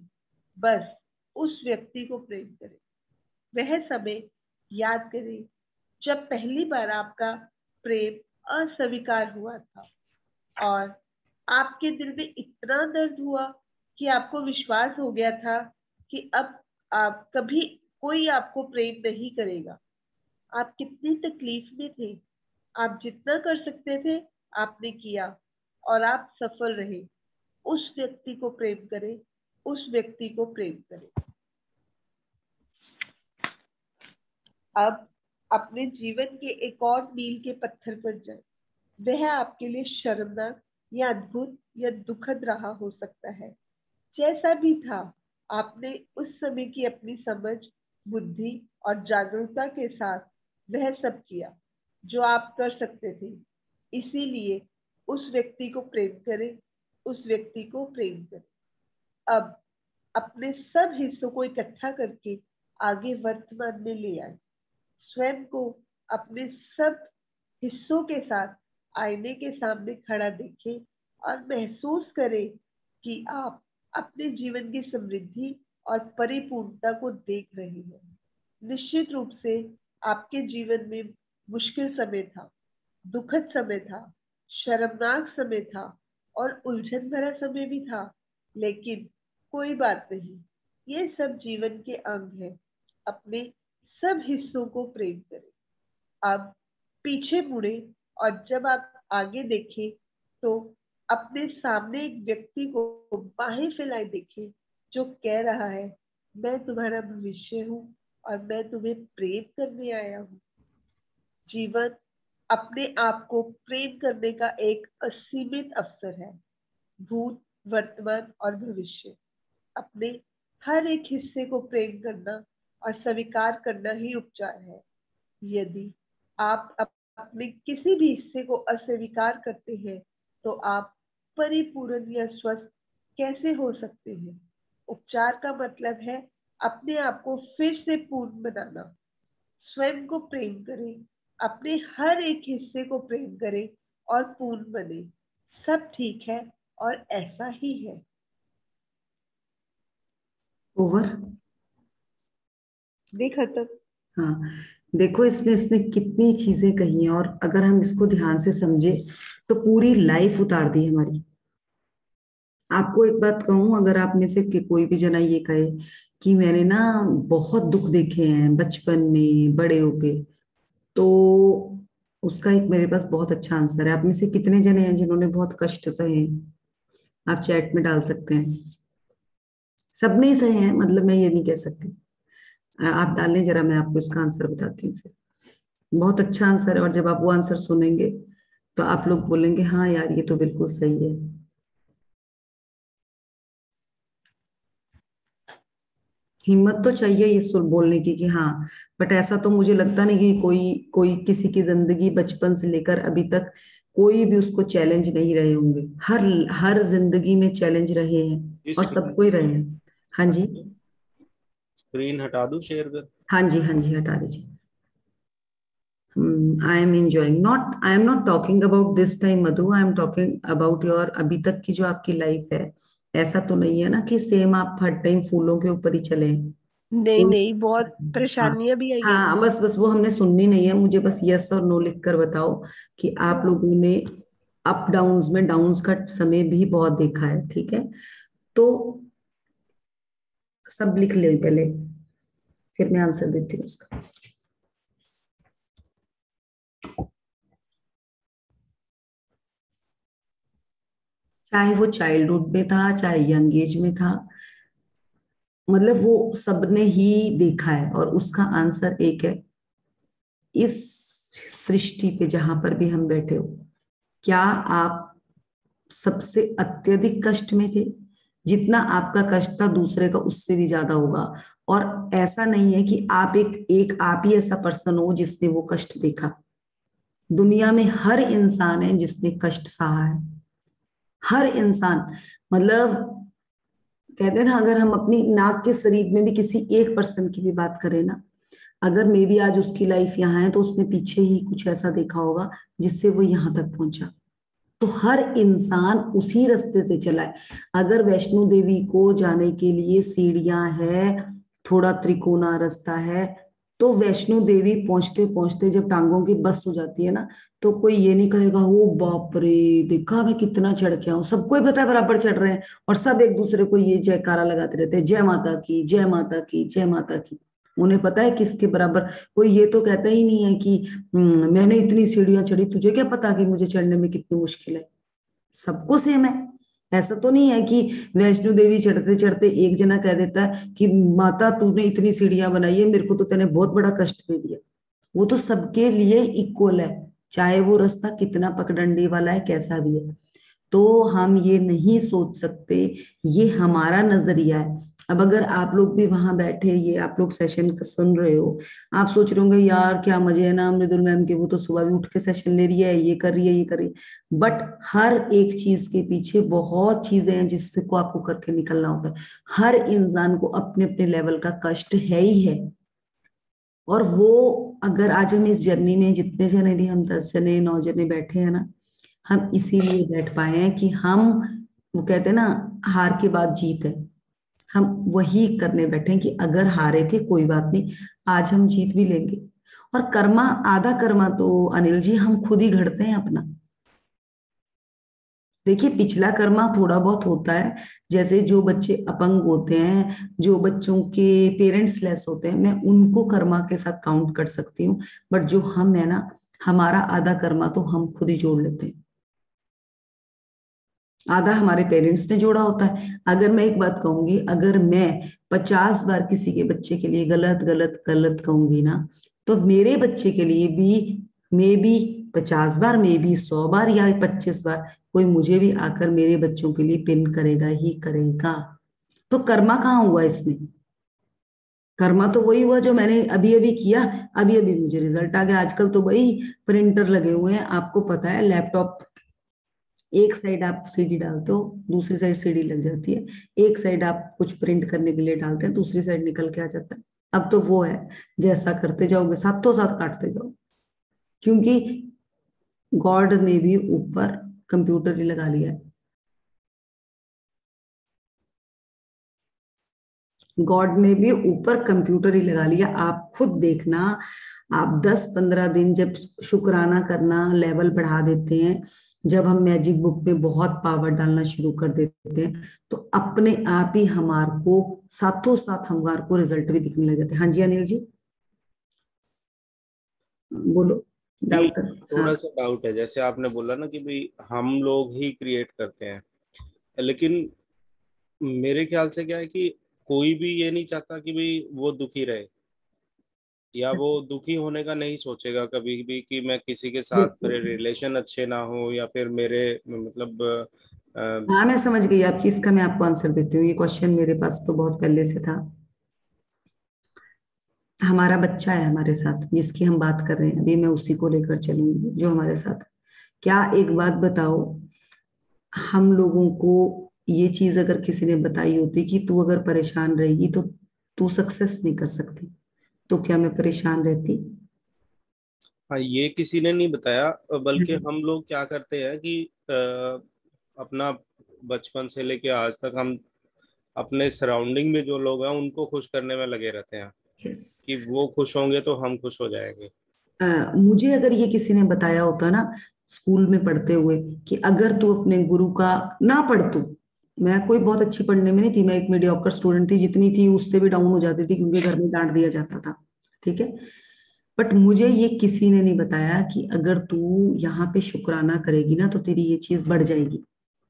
बस उस व्यक्ति को प्रेम करें। वह समय याद करें जब पहली बार आपका प्रेम अस्वीकार हुआ था और आपके दिल में इतना दर्द हुआ कि आपको विश्वास हो गया था कि अब आप कभी कोई आपको प्रेम नहीं करेगा। आप कितनी तकलीफ में थे। आप जितना कर सकते थे आपने किया और आप सफल रहे। उस व्यक्ति को प्रेम करें, उस व्यक्ति को प्रेम करें। अब अपने जीवन के एक और मील के पत्थर पर जाए। वह आपके लिए शर्मनाक या अद्भुत या दुखद रहा हो सकता है। जैसा भी था, आपने उस समय की अपनी समझ, बुद्धि और जागरूकता के साथ वह सब किया जो आप कर सकते थे। इसीलिए उस व्यक्ति को प्रेम करें, उस व्यक्ति को प्रेम करें। अब अपने सब हिस्सों को इकट्ठा करके आगे वर्तमान में ले आए। स्वयं को अपने सब हिस्सों के साथ आईने के सामने खड़ा देखें और महसूस करें कि आप अपने जीवन की समृद्धि और परिपूर्णता को देख रहे हैं। निश्चित रूप से आपके जीवन में मुश्किल समय था, दुखद समय था, शर्मनाक समय था और उलझन भरा समय भी था, लेकिन कोई बात नहीं, ये सब जीवन के अंग है। अपने सब हिस्सों को प्रेम करें। अब पीछे मुड़े और जब आप आगे देखें तो अपने सामने एक व्यक्ति को बाहें फैलाए देखें जो कह रहा है, मैं तुम्हारा भविष्य हूँ और मैं तुम्हें प्रेम करने आया हूँ। जीवन अपने आप को प्रेम करने का एक असीमित अवसर है। भूत, वर्तमान और भविष्य, अपने हर एक हिस्से को प्रेम करना और स्वीकार करना ही उपचार है। यदि आप अपने किसी भी हिस्से को अस्वीकार करते हैं तो आप परिपूर्ण या स्वस्थ कैसे हो सकते हैं? उपचार का मतलब है अपने आप को फिर से पूर्ण बनाना। स्वयं को प्रेम करें, अपने हर एक हिस्से को प्रेम करें और पूर्ण बने। सब ठीक है और ऐसा ही है। ओवर। देखा तक। हाँ, देखो इसमें इसने कितनी चीजें कही हैं और अगर हम इसको ध्यान से समझे तो पूरी लाइफ उतार दी हमारी। आपको एक बात कहूं, अगर आप में से कोई भी जना ये कहे कि मैंने ना बहुत दुख देखे हैं बचपन में बड़े होके, तो उसका एक मेरे पास बहुत अच्छा आंसर है। आप में से कितने जने हैं जिन्होंने बहुत कष्ट सहे हैं? आप चैट में डाल सकते हैं। सबने ही सहे हैं, मतलब मैं ये नहीं कह सकती। आप डालें जरा, मैं आपको इसका आंसर बताती हूँ फिर। बहुत अच्छा आंसर है और जब आप वो आंसर सुनेंगे तो आप लोग बोलेंगे हाँ यार ये तो बिल्कुल सही है। हिम्मत तो चाहिए ये सुन बोलने की कि हाँ, बट ऐसा तो मुझे लगता नहीं कि कोई कोई किसी की जिंदगी बचपन से लेकर अभी तक कोई भी उसको चैलेंज नहीं रहे होंगे। हर हर जिंदगी में चैलेंज रहे हैं ये और सबको ही रहे हैं। हाँ जी, स्क्रीन हटा दूं शेयर कर? हाँ जी, हाँ जी, हटा दीजिए। I am enjoying, not I am not talking about this time Madhu, I am talking about your अभी तक की जो आपकी लाइफ है। ऐसा तो नहीं है ना कि सेम आप हर टाइम फूलों के ऊपर ही चले। नहीं नहीं, बहुत हाँ, परेशानियां भी आई हैं हाँ, मुझे। बस बस वो हमने सुननी नहीं है। मुझे बस यस और नो लिख कर बताओ कि आप लोगों ने अप डाउन्स में डाउन्स का समय भी बहुत देखा है, ठीक है? तो सब लिख ले पहले, फिर मैं आंसर देती हूँ उसका। चाहे वो चाइल्डहुड में था, चाहे यंग एज में था, मतलब वो सबने ही देखा है और उसका आंसर एक है। इस सृष्टि पे जहां पर भी हम बैठे हो, क्या आप सबसे अत्यधिक कष्ट में थे जितना आपका कष्ट था दूसरे का उससे भी ज्यादा होगा। और ऐसा नहीं है कि आप एक आप ही ऐसा पर्सन हो जिसने वो कष्ट देखा। दुनिया में हर इंसान है जिसने कष्ट सहा है, हर इंसान। मतलब कहते हैं ना, अगर हम अपनी नाक के शरीर में भी किसी एक पर्सन की भी बात करें ना, अगर मे बी आज उसकी लाइफ यहाँ है तो उसने पीछे ही कुछ ऐसा देखा होगा जिससे वो यहाँ तक पहुंचा। तो हर इंसान उसी रास्ते से चला है। अगर वैष्णो देवी को जाने के लिए सीढ़ियां है, थोड़ा त्रिकोना रास्ता है, तो वैष्णो देवी पहुंचते पहुंचते जब टांगों की बस हो जाती है ना, तो कोई ये नहीं कहेगा ओ बाप रे देखा मैं कितना चढ़ के आऊं। सबको ही पता है बराबर चढ़ रहे हैं, और सब एक दूसरे को ये जयकारा लगाते रहते हैं, जय माता की, जय माता की, जय माता की। उन्हें पता है किसके बराबर। कोई ये तो कहता ही नहीं है कि मैंने इतनी सीढ़ियां चढ़ी, तुझे क्या पता कि मुझे चढ़ने में कितनी मुश्किल है। सबको सेम है। ऐसा तो नहीं है कि वैष्णो देवी चढ़ते चढ़ते एक जना कह देता है कि माता तूने इतनी सीढ़ियां बनाई है, मेरे को तो तूने बहुत बड़ा कष्ट दे दिया। वो तो सबके लिए इक्वल है, चाहे वो रास्ता कितना पगडंडी वाला है, कैसा भी है। तो हम ये नहीं सोच सकते, ये हमारा नजरिया है। अब अगर आप लोग भी वहां बैठे, ये आप लोग सेशन सुन रहे हो, आप सोच रहे होंगे यार क्या मजे है ना मृदुल मैम के, वो तो सुबह भी उठ के सेशन ले रही है, ये कर रही है, ये कर रही है। बट हर एक चीज के पीछे बहुत चीजें हैं जिससे को आपको करके निकलना होता है। हर इंसान को अपने अपने लेवल का कष्ट है ही है। और वो अगर आज हम इस जर्नी में जितने जने भी, हम 10 जने 9 जने बैठे हैं ना, हम इसीलिए बैठ पाए हैं कि हम, वो कहते हैं ना हार के बाद जीत है, हम वही करने बैठे हैं कि अगर हारे थे कोई बात नहीं, आज हम जीत भी लेंगे। और कर्मा, आधा कर्मा तो अनिल जी हम खुद ही घड़ते हैं अपना। देखिए पिछला कर्मा थोड़ा बहुत होता है, जैसे जो बच्चे अपंग होते हैं, जो बच्चों के पेरेंट्स लेस होते हैं, मैं उनको कर्मा के साथ काउंट कर सकती हूँ। बट जो हम है ना, हमारा आधा कर्मा तो हम खुद ही जोड़ लेते हैं, आधा हमारे पेरेंट्स ने जोड़ा होता है। अगर मैं एक बात कहूंगी, अगर मैं 50 बार किसी के बच्चे के लिए गलत गलत गलत कहूंगी ना, तो मेरे बच्चे के लिए भी may be 50 bar, may be 100 बार या 25 बार कोई मुझे भी आकर मेरे बच्चों के लिए पिन करेगा ही करेगा। तो कर्मा कहाँ हुआ इसमें? कर्मा तो वही हुआ जो मैंने अभी अभी किया, अभी अभी मुझे रिजल्ट आ गया। आजकल तो भाई प्रिंटर लगे हुए हैं, आपको पता है लैपटॉप, एक साइड आप सीडी डालते हो, दूसरी साइड सीडी लग जाती है, एक साइड आप कुछ प्रिंट करने के लिए डालते हैं, दूसरी साइड निकल के आ जाता है। अब तो वो है, जैसा करते जाओगे साथों साथ काटते जाओ। क्योंकि गॉड ने भी ऊपर कंप्यूटर ही लगा लिया है। गॉड ने भी ऊपर कंप्यूटर ही लगा लिया, आप खुद देखना। आप 10-15 दिन जब शुक्राना करना लेवल बढ़ा देते हैं, जब हम मैजिक बुक में बहुत पावर डालना शुरू कर देते हैं, तो अपने आप ही हमारे को साथों साथ हमारे को रिजल्ट भी दिखने लग जाते हैं। हाँ जी अनिल जी बोलो, जी, डाउट। हाँ थोड़ा सा डाउट है। जैसे आपने बोला ना कि भाई हम लोग ही क्रिएट करते हैं, लेकिन मेरे ख्याल से क्या है कि कोई भी ये नहीं चाहता कि भाई वो दुखी रहे, या वो दुखी होने का नहीं सोचेगा कभी भी कि मैं किसी के साथ बिल्कुल। मेरे रिलेशन अच्छे ना हो, या फिर मेरे मतलब हाँ मैं समझ गई आपकी, इसका मैं आपको आंसर देती हूँ। ये क्वेश्चन मेरे पास तो बहुत पहले से था। हमारा बच्चा है हमारे साथ जिसकी हम बात कर रहे हैं अभी, मैं उसी को लेकर चलूंगी जो हमारे साथ है। क्या एक बात बताओ, हम लोगों को ये चीज अगर किसी ने बताई होती कि तू अगर परेशान रहेगी तो तू सक्सेस नहीं कर सकती, तो क्या मैं परेशान रहती? हाँ, ये किसी ने नहीं बताया। बल्कि हम्म। हम लोग क्या करते हैं कि अपना बचपन से लेके आज तक हम अपने सराउंडिंग में जो लोग हैं उनको खुश करने में लगे रहते हैं Yes. कि वो खुश होंगे तो हम खुश हो जाएंगे। मुझे अगर ये किसी ने बताया होता ना स्कूल में पढ़ते हुए कि अगर तू अपने गुरु का ना पढ़ तू, मैं कोई बहुत अच्छी पढ़ने में नहीं थी, मैं एक मीडियोकर स्टूडेंट थी, जितनी थी उससे भी डाउन हो जाती थी क्योंकि घर में डांट दिया जाता था, ठीक है। बट मुझे ये किसी ने नहीं बताया कि अगर तू यहाँ पे शुक्राना करेगी ना तो तेरी ये चीज बढ़ जाएगी।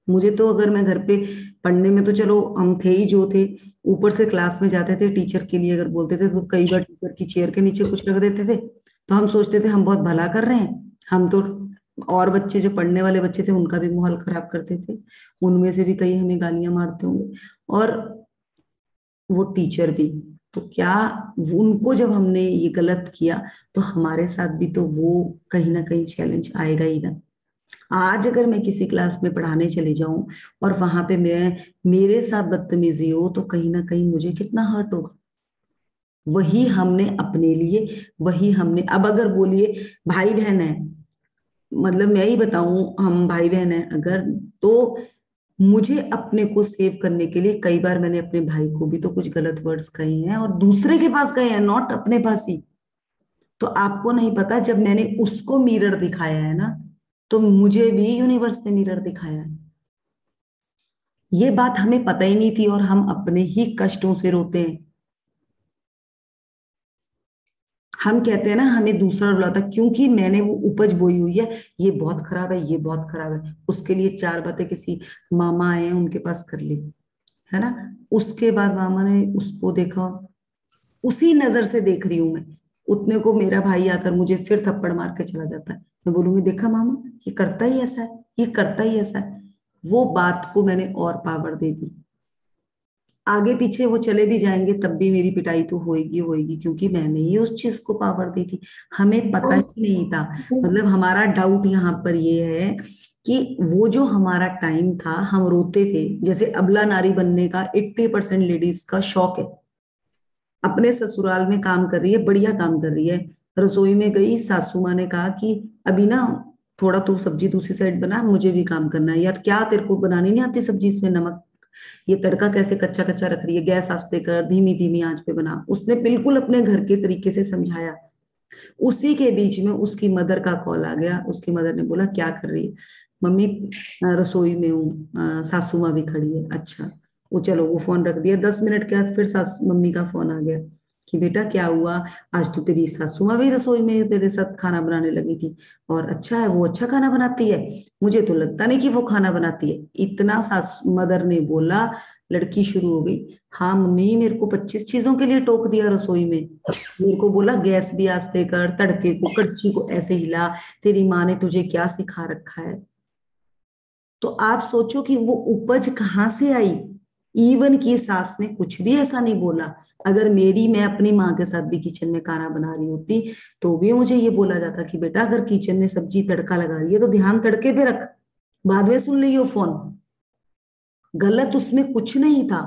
मुझे तो अगर मैं घर पे पढ़ने में तो चलो हम थे ही जो थे, ऊपर से क्लास में जाते थे टीचर के लिए अगर बोलते थे तो कई बार टीचर की चेयर के नीचे कुछ रख देते थे, तो हम सोचते थे हम बहुत भला कर रहे हैं, हम तो और बच्चे जो पढ़ने वाले बच्चे थे उनका भी माहौल खराब करते थे, उनमें से भी कई हमें गालियां मारते होंगे, और वो टीचर भी। तो क्या उनको जब हमने ये गलत किया तो हमारे साथ भी तो वो कहीं ना कहीं चैलेंज आएगा ही ना। आज अगर मैं किसी क्लास में पढ़ाने चले जाऊं और वहां पे मैं मेरे साथ बदतमीजी हो तो कहीं ना कहीं मुझे कितना हर्ट होगा। वही हमने अपने लिए, वही हमने, अब अगर बोलिए भाई बहन है, मतलब मैं ही बताऊं हम भाई बहन है अगर, तो मुझे अपने को सेव करने के लिए कई बार मैंने अपने भाई को भी तो कुछ गलत वर्ड्स कहे हैं और दूसरे के पास कहे हैं, नॉट अपने पास ही। तो आपको नहीं पता, जब मैंने उसको मिरर दिखाया है ना, तो मुझे भी यूनिवर्स ने मिरर दिखाया है। ये बात हमें पता ही नहीं थी और हम अपने ही कष्टों से रोते हैं। हम कहते हैं ना हमें दूसरा रुलाता क्योंकि मैंने वो उपज बोई हुई है, ये बहुत खराब है, ये बहुत खराब है, उसके लिए चार बातें किसी मामा आए हैं उनके पास कर ली, है ना। उसके बाद मामा ने उसको देखा, उसी नजर से देख रही हूं मैं, उतने को मेरा भाई आकर मुझे फिर थप्पड़ मार के चला जाता है। मैं बोलूंगी देखा मामा, ये करता ही ऐसा है, ये करता ही ऐसा है। वो बात को मैंने और पावर दे दी। आगे पीछे वो चले भी जाएंगे तब भी मेरी पिटाई तो होएगी होएगी, क्योंकि मैंने ही उस चीज को पावर दी थी। हमें पता ही नहीं था। मतलब हमारा डाउट यहाँ पर ये है कि वो जो हमारा टाइम था हम रोते थे, जैसे अबला नारी बनने का 80% लेडीज का शौक है। अपने ससुराल में काम कर रही है, बढ़िया काम कर रही है, रसोई में गई, सासू माँ ने कहा कि अभी ना थोड़ा तू सब्जी दूसरी साइड बना, मुझे भी काम करना है। यार क्या तेरे को बनानी नहीं आती सब्जी, इसमें नमक, ये तड़का कैसे कच्चा कच्चा रख रही है, गैस आस्ते कर, धीमी धीमी आंच पे बना। उसने बिल्कुल अपने घर के तरीके से समझाया। उसी के बीच में उसकी मदर का कॉल आ गया। उसकी मदर ने बोला क्या कर रही है? मम्मी रसोई में हूँ, सासू माँ भी खड़ी है। अच्छा, वो चलो वो फोन रख दिया। 10 मिनट के बाद फिर सास मम्मी का फोन आ गया कि बेटा क्या हुआ, आज तो तेरी सासू माँ भी रसोई में तेरे साथ खाना बनाने लगी थी, और अच्छा है वो अच्छा खाना बनाती है, मुझे तो लगता नहीं कि वो खाना बनाती है। इतना सास मदर ने बोला, लड़की शुरू हो गई, हाँ मम्मी मेरे को 25 चीजों के लिए टोक दिया रसोई में, मेरे को बोला गैस भी आस्ते कर, तड़के को कड़छी को ऐसे हिला, तेरी माँ ने तुझे क्या सिखा रखा है। तो आप सोचो कि वो उपज कहाँ से आई। इवन की सास ने कुछ भी ऐसा नहीं बोला। अगर मैं अपनी माँ के साथ भी किचन में खाना बना रही होती तो भी मुझे ये बोला जाता कि बेटा अगर किचन में सब्जी तड़का लगा रही है तो ध्यान तड़के पे रख, बाद में सुन लियो फोन। गलत उसमें कुछ नहीं था।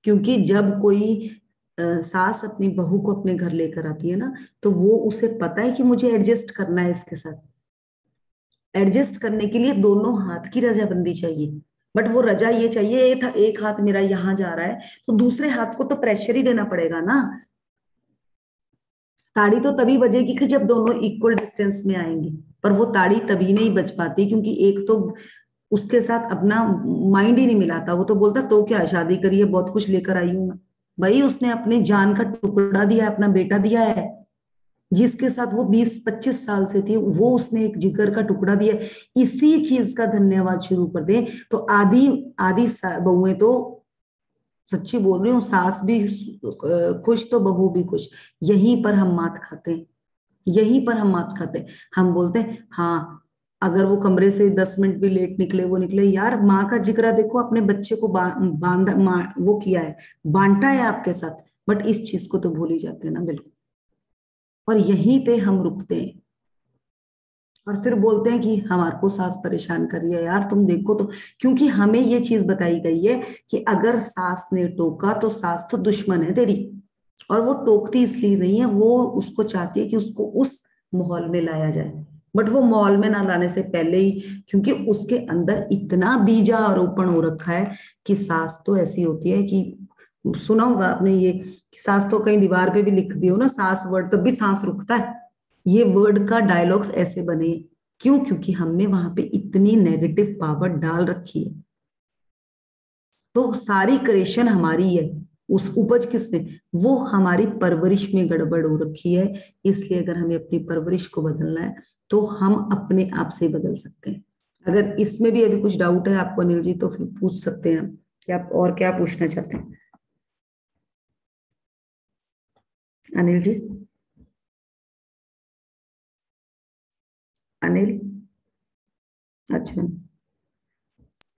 क्योंकि जब कोई सास अपनी बहू को अपने घर लेकर आती है ना, तो वो उसे पता है कि मुझे एडजस्ट करना है इसके साथ। एडजस्ट करने के लिए दोनों हाथ की रजाबंदी चाहिए। बट वो रजा ये चाहिए, एक हाथ मेरा यहाँ जा रहा है तो दूसरे हाथ को तो प्रेशर ही देना पड़ेगा ना। ताड़ी तो तभी बजेगी कि जब दोनों इक्वल डिस्टेंस में आएंगे। पर वो ताड़ी तभी नहीं बज पाती क्योंकि एक तो उसके साथ अपना माइंड ही नहीं मिलाता। वो तो बोलता तो क्या शादी करी है, बहुत कुछ लेकर आई हूं मैं। भाई उसने अपने जान का टुकड़ा दिया है, अपना बेटा दिया है, जिसके साथ वो 20-25 साल से थी, वो उसने एक जिगर का टुकड़ा दिया है। इसी चीज का धन्यवाद शुरू कर दे तो आधी आधी बहुएं तो, सच्ची बोल रही हूँ, सास भी खुश तो बहू भी खुश। यहीं पर हम मात खाते हैं, यहीं पर हम मात खाते हैं। हम बोलते हैं हाँ, अगर वो कमरे से 10 मिनट भी लेट निकले, वो निकले, यार माँ का जिगरा देखो, अपने बच्चे को बांधा वो किया है, बांटा है आपके साथ। बट इस चीज को तो भूल ही जाते हैं ना, बिल्कुल। और यहीं पे हम रुकते हैं और फिर बोलते हैं कि हमारे को सास परेशान कर रही है। यार तुम देखो तो, क्योंकि हमें ये चीज बताई गई है कि अगर सास ने टोका तो सास तो दुश्मन है तेरी। और वो टोकती इसलिए नहीं है, वो उसको चाहती है कि उसको उस माहौल में लाया जाए। बट वो माहौल में ना लाने से पहले ही, क्योंकि उसके अंदर इतना बीजा आरोपण हो रखा है कि सास तो ऐसी होती है कि, सुना होगा आपने ये कि सास तो कहीं दीवार पे भी लिख दियो ना सास वर्ड तब भी सांस रुकता है। ये वर्ड का डायलॉग्स ऐसे बने, क्यों? क्योंकि हमने वहां पे इतनी नेगेटिव पावर डाल रखी है। तो सारी क्रिएशन हमारी है, उस उपज किसने, वो हमारी परवरिश में गड़बड़ हो रखी है। इसलिए अगर हमें अपनी परवरिश को बदलना है तो हम अपने आप से बदल सकते हैं। अगर इसमें भी अभी कुछ डाउट है आपको अनिल जी तो फिर पूछ सकते हैं कि आप और क्या पूछना चाहते हैं। अनिल जी, अनिल। अच्छा,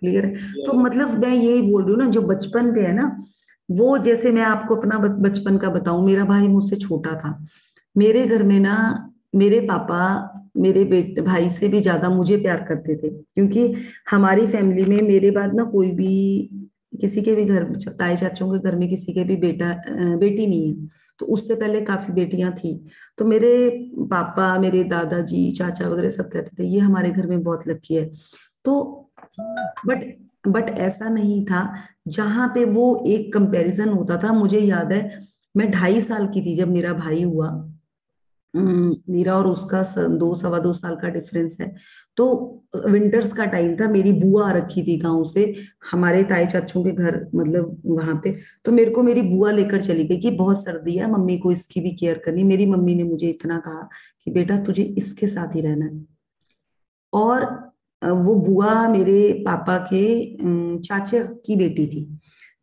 क्लियर है। तो ये मतलब मैं यही बोल रही हूँ ना, जो बचपन पे है ना, वो जैसे मैं आपको अपना बचपन का बताऊं, मेरा भाई मुझसे छोटा था। मेरे घर में ना मेरे पापा मेरे बेटे भाई से भी ज्यादा मुझे प्यार करते थे, क्योंकि हमारी फैमिली में मेरे बाद ना कोई भी, किसी के भी घर, ताए चाचों के घर में किसी के भी बेटी नहीं है। तो उससे पहले काफी बेटियां थी। तो मेरे पापा, मेरे दादाजी, चाचा वगैरह सब कहते थे ये हमारे घर में बहुत लकी है। तो बट बट ऐसा नहीं था। जहां पे वो एक कंपैरिजन होता था, मुझे याद है, मैं 2.5 साल की थी जब मेरा भाई हुआ। मेरा और उसका 2 सवा 2 साल का डिफरेंस है। तो विंटर्स का टाइम था, मेरी बुआ आ रखी थी गांव से हमारे ताए चाचों के घर, मतलब वहां पे। तो मेरे को मेरी बुआ लेकर चली गई कि बहुत सर्दी है, मम्मी को इसकी भी केयर करनी। मेरी मम्मी ने मुझे इतना कहा कि बेटा तुझे इसके साथ ही रहना है। और वो बुआ मेरे पापा के चाचा की बेटी थी।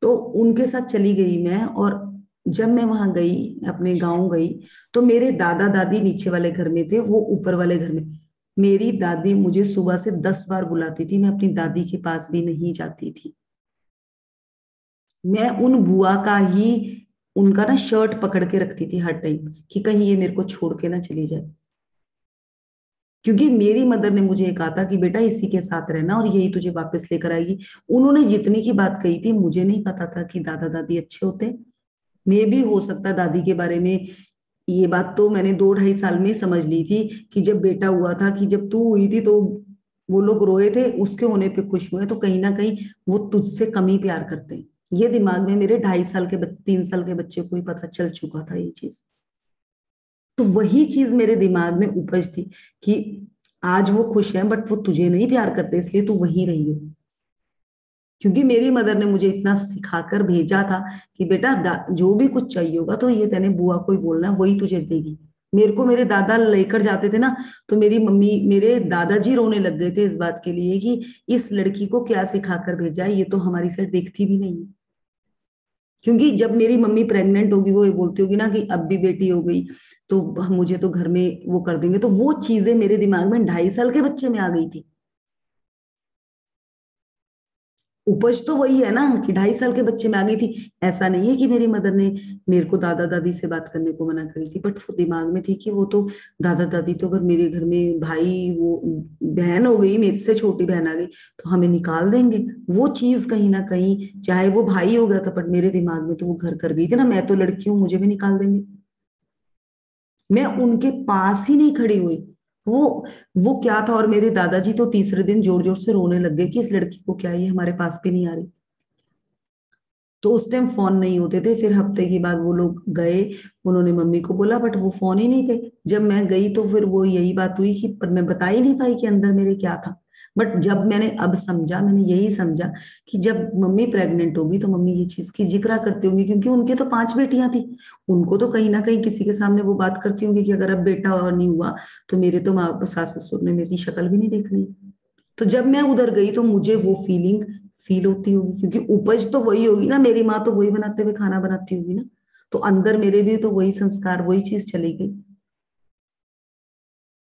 तो उनके साथ चली गई मैं। और जब मैं वहां गई, अपने गांव गई, तो मेरे दादा दादी नीचे वाले घर में थे, वो ऊपर वाले घर में। मेरी दादी मुझे सुबह से 10 बार बुलाती थी, मैं अपनी दादी के पास भी नहीं जाती थी। मैं उन बुआ का ही, उनका ना शर्ट पकड़ के रखती थी हर टाइम, कि कहीं ये मेरे को छोड़ के ना चली जाए। क्योंकि मेरी मदर ने मुझे ये कहा था कि बेटा इसी के साथ रहना और यही तुझे वापस लेकर आएगी। उन्होंने जितनी की बात कही थी, मुझे नहीं पता था कि दादा दादी अच्छे होते। मे भी हो सकता है दादी के बारे में ये बात तो मैंने 2 2.5 साल में समझ ली थी, कि जब बेटा हुआ था, कि जब तू हुई थी तो वो लोग रोए थे, उसके होने पे खुश हुए, तो कहीं ना कहीं वो तुझसे कम ही प्यार करते हैं। ये दिमाग में मेरे 2.5 साल के 3 साल के बच्चे को ही पता चल चुका था ये चीज। तो वही चीज मेरे दिमाग में उपज थी कि आज वो खुश है बट वो तुझे नहीं प्यार करते, इसलिए तू वहीं रही हो। क्योंकि मेरी मदर ने मुझे इतना सिखाकर भेजा था कि बेटा जो भी कुछ चाहिए होगा तो ये तेने बुआ को ही बोलना है, वही तुझे देगी। मेरे को मेरे दादा लेकर जाते थे ना, तो मेरी मम्मी, मेरे दादाजी रोने लग गए थे इस बात के लिए कि इस लड़की को क्या सिखाकर भेजा है, ये तो हमारी साइड देखती भी नहीं है। क्योंकि जब मेरी मम्मी प्रेग्नेंट होगी, वो ये बोलती होगी ना कि अब भी बेटी हो गई तो मुझे तो घर में वो कर देंगे, तो वो चीजें मेरे दिमाग में 2.5 साल के बच्चे में आ गई थी। उपज तो वही है ना कि 2.5 साल के बच्चे में आ गई थी। ऐसा नहीं है कि मेरी मदर ने मेरे को दादा दादी से बात करने को मना करी थी, बट वो दिमाग में थी कि वो तो दादा दादी तो, अगर मेरे घर में भाई, वो बहन हो गई, मेरे से छोटी बहन आ गई तो हमें निकाल देंगे। वो चीज कहीं ना कहीं, चाहे वो भाई हो गया था, बट मेरे दिमाग में तो वो घर कर गई थी ना, मैं तो लड़की हूँ, मुझे भी निकाल देंगे। मैं उनके पास ही नहीं खड़ी हुई। वो वो क्या था, और मेरे दादाजी तो तीसरे दिन जोर जोर से रोने लग गए कि इस लड़की को क्या है, ये हमारे पास भी नहीं आ रही। तो उस टाइम फोन नहीं होते थे। फिर हफ्ते के बाद वो लोग गए, उन्होंने मम्मी को बोला, बट वो फोन ही नहीं थे। जब मैं गई तो फिर वो यही बात हुई कि, पर मैं बता ही नहीं पाई कि अंदर मेरे क्या था। बट जब मैंने अब समझा, मैंने यही समझा कि जब मम्मी प्रेग्नेंट होगी तो मम्मी ये चीज की जिक्र करती होंगी, क्योंकि उनके तो 5 बेटियां थी। उनको तो कहीं ना कहीं किसी के सामने वो बात करती होंगी कि अगर अब बेटा और नहीं हुआ तो मेरे तो माँ सास ससुर ने मेरी शक्ल भी नहीं देखनी। तो जब मैं उधर गई तो मुझे वो फीलिंग फील होती होगी, क्योंकि उपज तो वही होगी ना, मेरी माँ तो वही बनाते हुए खाना बनाती होगी ना। तो अंदर मेरे भी तो वही संस्कार, वही चीज चली गई।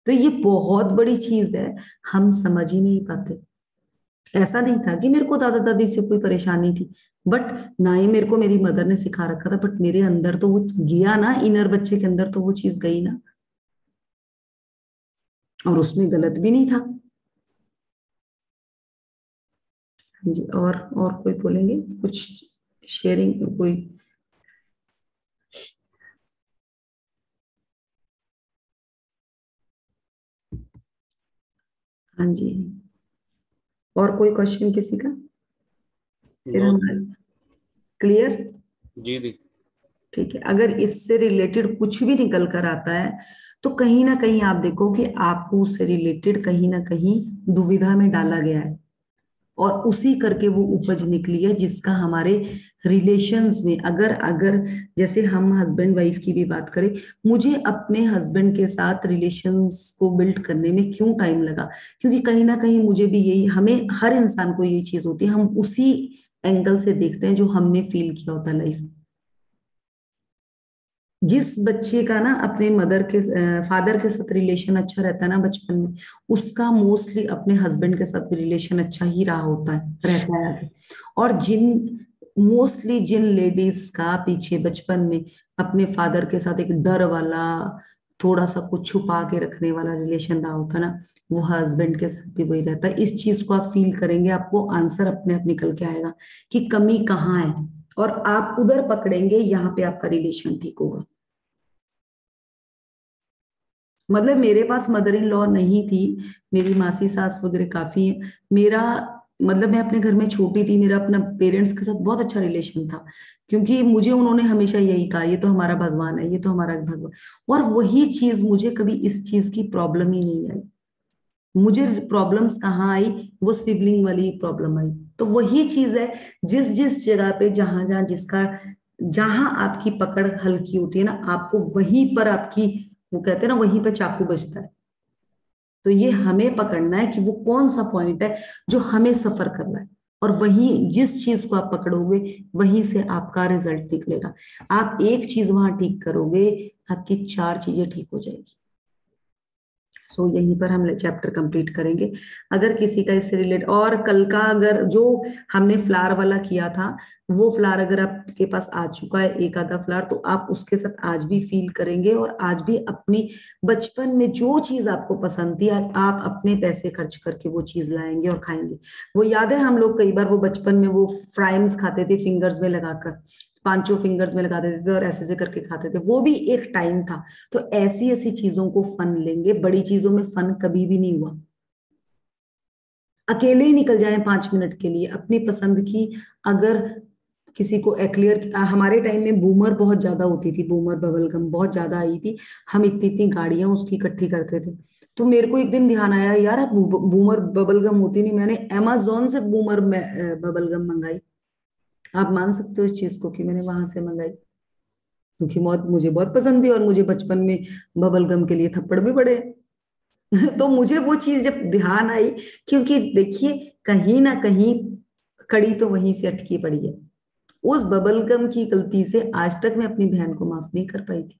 तो ये बहुत बड़ी चीज है, हम समझ ही नहीं पाते। ऐसा नहीं था कि मेरे को दादा दादी से कोई परेशानी थी, बट ना ही मेरे को मेरी मदर ने सिखा रखा था, बट मेरे अंदर तो वो गया ना, इनर बच्चे के अंदर तो वो चीज गई ना। और उसमें गलत भी नहीं था। हाँ जी, और कोई बोलेंगे कुछ, शेयरिंग कोई? हाँ जी, और कोई क्वेश्चन किसी का? फिर नो। हम क्लियर। जी दी। ठीक है, अगर इससे रिलेटेड कुछ भी निकल कर आता है तो कहीं ना कहीं आप देखो कि आपको उससे रिलेटेड कहीं ना कहीं दुविधा में डाला गया है, और उसी करके वो उपज निकली है जिसका हमारे रिलेशंस में, अगर अगर जैसे हम हस्बैंड वाइफ की भी बात करें, मुझे अपने हस्बैंड के साथ रिलेशंस को बिल्ड करने में क्यों टाइम लगा? क्योंकि कहीं ना कहीं मुझे भी यही, हमें हर इंसान को यही चीज होती है, हम उसी एंगल से देखते हैं जो हमने फील किया होता है लाइफ। जिस बच्चे का ना अपने मदर के फादर के साथ रिलेशन अच्छा रहता है ना बचपन में, उसका मोस्टली अपने हस्बैंड के साथ रिलेशन अच्छा ही रहा होता है, रहता है आगे। और जिन लेडीज का पीछे बचपन में अपने फादर के साथ एक डर वाला, थोड़ा सा कुछ छुपा के रखने वाला रिलेशन रहा होता है ना, वो हस्बैंड के साथ भी वही रहता है। इस चीज को आप फील करेंगे, आपको आंसर अपने आप निकल के आएगा कि कमी कहाँ है, और आप उधर पकड़ेंगे, यहाँ पे आपका रिलेशन ठीक होगा। मतलब मेरे पास मदर इन लॉ नहीं थी, मेरी मासी सास वगैरह काफी है। मेरा मतलब मैं अपने घर में छोटी थी, मेरा अपना पेरेंट्स के साथ बहुत अच्छा रिलेशन था, क्योंकि मुझे उन्होंने हमेशा यही कहा, ये तो हमारा भगवान है, ये तो हमारा भगवान। और वही चीज मुझे कभी इस चीज की प्रॉब्लम ही नहीं आई। मुझे प्रॉब्लम्स कहाँ आई, वो सिबलिंग वाली प्रॉब्लम आई। तो वही चीज है, जिस जिस जगह पे जहां जहां जिसका, जहां आपकी पकड़ हल्की होती है ना, आपको वहीं पर आपकी, वो कहते हैं ना, वहीं पर चाकू बजता है। तो ये हमें पकड़ना है कि वो कौन सा पॉइंट है जो हमें सफर करना है, और वहीं जिस चीज को आप पकड़ोगे वहीं से आपका रिजल्ट निकलेगा। आप एक चीज वहां ठीक करोगे, आपकी चार चीजें ठीक हो जाएगी। सो यहीं पर हम चैप्टर कंप्लीट करेंगे। अगर किसी का इससे रिलेट, और कल का अगर जो हमने फ्लावर वाला किया था, वो फ्लावर अगर आपके पास आ चुका है एक आधा फ्लावर, तो आप उसके साथ आज भी फील करेंगे, और आज भी अपनी बचपन में जो चीज आपको पसंद थी, आज आप अपने पैसे खर्च करके वो चीज लाएंगे और खाएंगे। वो याद है, हम लोग कई बार वो बचपन में वो फ्राइम्स खाते थे फिंगर्स में लगाकर, पांचों फिंगर्स में लगा देते थे और ऐसे ऐसे करके खाते थे, वो भी एक टाइम था। तो ऐसी ऐसी चीजों को फन लेंगे, बड़ी चीजों में फन कभी भी नहीं हुआ। अकेले ही निकल जाएं 5 मिनट के लिए अपनी पसंद की, अगर किसी को एक्लियर, हमारे टाइम में बूमर बहुत ज्यादा होती थी, बूमर बबल गम बहुत ज्यादा आई थी, हम इतनी इतनी गाड़ियां उसकी इकट्ठी करते थे। तो मेरे को एक दिन ध्यान आया, यार अब बूमर बबल गम होती नहीं, मैंने अमेजोन से बूमर बबल गम मंगाई। आप मान सकते हो इस चीज को कि मैंने वहां से मंगाई, क्योंकि मुझे बहुत पसंद थी, और मुझे बचपन में बबल गम के लिए थप्पड़ भी पड़े। तो मुझे वो चीज जब ध्यान आई, क्योंकि देखिए कहीं ना कहीं कड़ी तो वहीं से अटकी पड़ी है, उस बबल गम की गलती से आज तक मैं अपनी बहन को माफ नहीं कर पाई थी।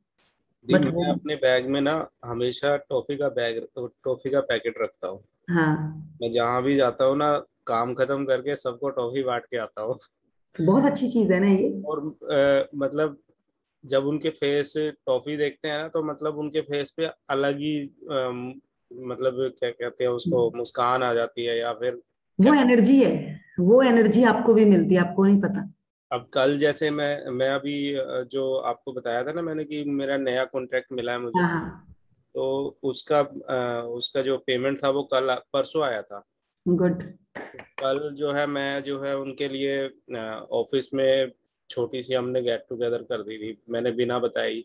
दी, बट वो, मैं अपने बैग में ना हमेशा टॉफी का पैकेट रखता हूँ। हाँ, मैं जहां भी जाता हूँ ना, काम खत्म करके सबको टॉफी बांट के आता हूँ। बहुत अच्छी चीज है ना ये। और मतलब जब उनके फेस टॉफी देखते हैं ना, तो मतलब उनके फेस पे अलग ही मतलब क्या कहते हैं उसको, मुस्कान आ जाती है, या फिर वो क्या। एनर्जी है, वो एनर्जी आपको भी मिलती है, आपको नहीं पता। अब कल जैसे मैं अभी जो आपको बताया था ना मैंने कि मेरा नया कॉन्ट्रैक्ट मिला है मुझे, हाँ हाँ, तो उसका जो पेमेंट था वो कल परसों आया था। गुड। कल जो है मैं जो है उनके लिए ऑफिस में छोटी सी हमने गेट टुगेदर कर दी थी, मैंने बिना बताई।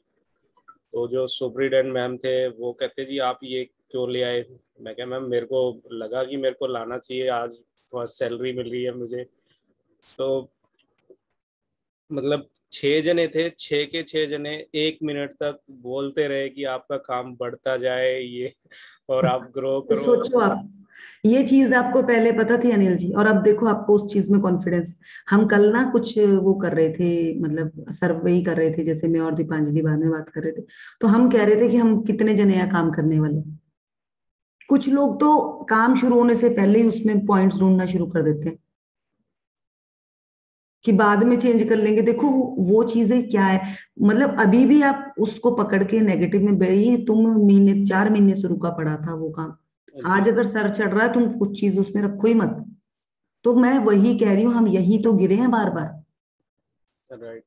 तो जो सुपरिटेंडेंट मैम थे वो कहते जी आप ये क्यों ले आए। मैं क्या मैम, मेरे को लगा कि मेरे को लाना चाहिए, आज फर्स्ट सैलरी मिल रही है मुझे। तो मतलब 6 जने थे, 6 के 6 जने 1 मिनट तक बोलते रहे कि आपका काम बढ़ता जाए ये, और आप ग्रो तो करो। सोचो आप, ये चीज आपको पहले पता थी अनिल जी, और अब देखो आपको उस चीज में कॉन्फिडेंस। हम कल ना कुछ वो कर रहे थे, मतलब सर्वे ही कर रहे थे, जैसे मैं और दीपांजलि बाद में बात कर रहे थे। तो हम कह रहे थे कि हम कितने जने हैं काम करने वाले। कुछ लोग तो काम शुरू होने से पहले ही उसमें पॉइंट्स ढूंढना शुरू कर देते हैं कि बाद में चेंज कर लेंगे। देखो वो चीजें क्या है, मतलब अभी भी आप उसको पकड़ के नेगेटिव में बढ़ी, तुम महीने 4 महीने से रुका पड़ा था वो काम, जी। आज अगर सर चढ़ रहा है तुम कुछ चीज उसमें रखो ही मत। तो मैं वही कह रही हूँ, हम यही तो गिरे हैं बार बार। राइट।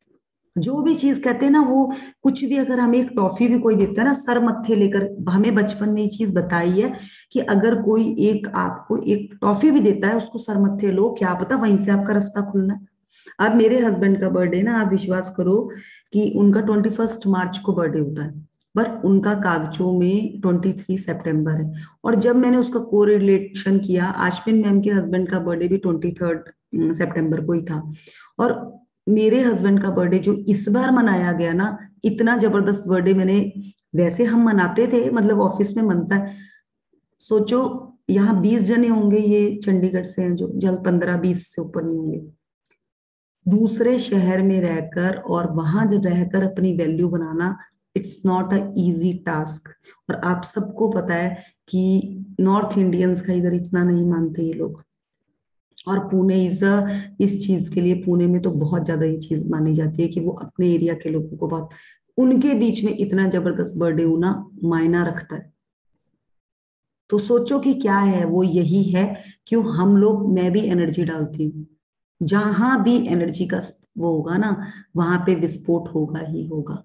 जो भी चीज कहते हैं ना, वो कुछ भी, अगर हमें एक टॉफी भी कोई देता है ना सर मत्थे लेकर, हमें बचपन में ये चीज बताई है कि अगर कोई एक आपको एक टॉफी भी देता है, उसको सर मत्थे लो, क्या पता वहीं से आपका रास्ता खुलना है। अब मेरे हस्बैंड का बर्थडे ना, आप विश्वास करो कि उनका 21 मार्च को बर्थडे होता है, पर उनका कागजों में 23 सितंबर है। और जब मैंने उसका कोरिलेशन किया, आशविन मैम के हस्बैंड का बर्थडे भी 23 सितंबर को ही था। और मेरे हस्बैंड का बर्थडे जो इस बार मनाया गया ना, इतना जबरदस्त बर्थडे मैंने, वैसे हम मनाते थे, मतलब ऑफिस में मनता है। सोचो, यहाँ 20 जने होंगे, ये चंडीगढ़ से हैं, जो जल 15-20 से ऊपर नहीं होंगे। दूसरे शहर में रहकर और वहां रहकर अपनी value banana, it's not a easy task. और आप सबको पता है कि नॉर्थ इंडियंस का इधर इतना नहीं मानते ये लोग। और पुणे इस चीज के लिए, पुणे में तो बहुत ज्यादा ये चीज मानी जाती है कि वो अपने एरिया के लोगों को बहुत, उनके बीच में इतना जबरदस्त बर्थडे होना मायना रखता है। तो सोचो कि क्या है वो, यही है क्यों हम लोग, मैं भी एनर्जी डालती हूँ। जहां भी एनर्जी का वो होगा ना, वहां पे विस्फोट होगा ही होगा।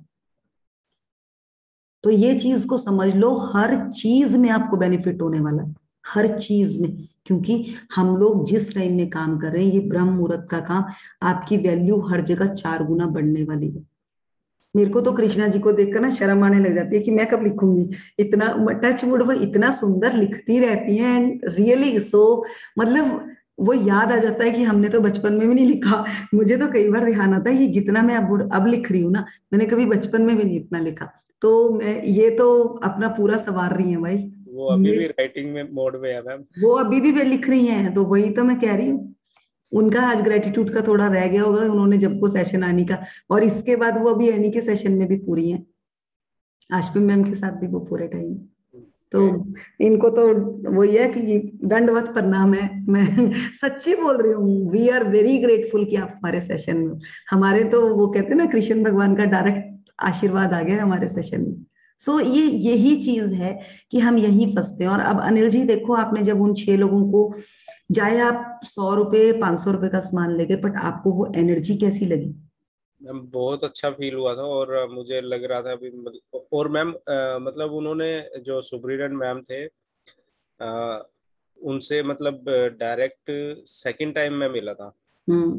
तो ये चीज को समझ लो, हर चीज में आपको बेनिफिट होने वाला है, हर चीज में। क्योंकि हम लोग जिस टाइम में काम कर रहे हैं, ये ब्रह्म मुहूर्त का काम, आपकी वैल्यू हर जगह 4 गुना बढ़ने वाली है। मेरे को तो कृष्णा जी को देखकर ना शर्म आने लग जाती है कि मैं कब लिखूंगी। इतना टच वुड, वो इतना सुंदर लिखती रहती हैं, एंड रियली सो, मतलब वो याद आ जाता है कि हमने तो बचपन में भी नहीं लिखा। मुझे तो कई बार ध्यान आता है, ये जितना मैं अब लिख रही हूँ ना, मैंने कभी बचपन में भी नहीं इतना लिखा। तो मैं ये तो अपना पूरा संवार रही है भाई। वो अभी भी राइटिंग में मोड में है मैम। वो अभी भी वे लिख रही हैं, तो वही तो मैं कह रही हूँ। उनका आज ग्रेटिट्यूड का थोड़ा रह गया होगा, उन्होंने जब को सेशन आनी का, और इसके बाद वो अभी एनी के सेशन में भी पूरी हैं, आशपी मैम के साथ भी वो पूरे टाइम। तो इनको तो वही है कि दंडवत प्रणाम है। मैं सच्ची बोल रही हूँ, वी आर वेरी ग्रेटफुल कि आप हमारे सेशन में, हमारे तो वो कहते हैं ना, कृष्ण भगवान का डायरेक्ट आशीर्वाद आ गया हमारे सेशन में। सो ये यही चीज है कि हम यही फंसते हैं। और अब अनिल जी देखो, आपने जब उन 6 लोगों को, चाहे आप 100 रुपए 500 रुपए का सामान ले गए, बट आपको वो एनर्जी कैसी लगी? मैम बहुत अच्छा फील हुआ था, और मुझे लग रहा था अभी और मैम मतलब उन्होंने जो सुब्रीडन मैम थे, अ, उनसे मतलब डायरेक्ट सेकंड टाइम मैं मिला था। हम्म।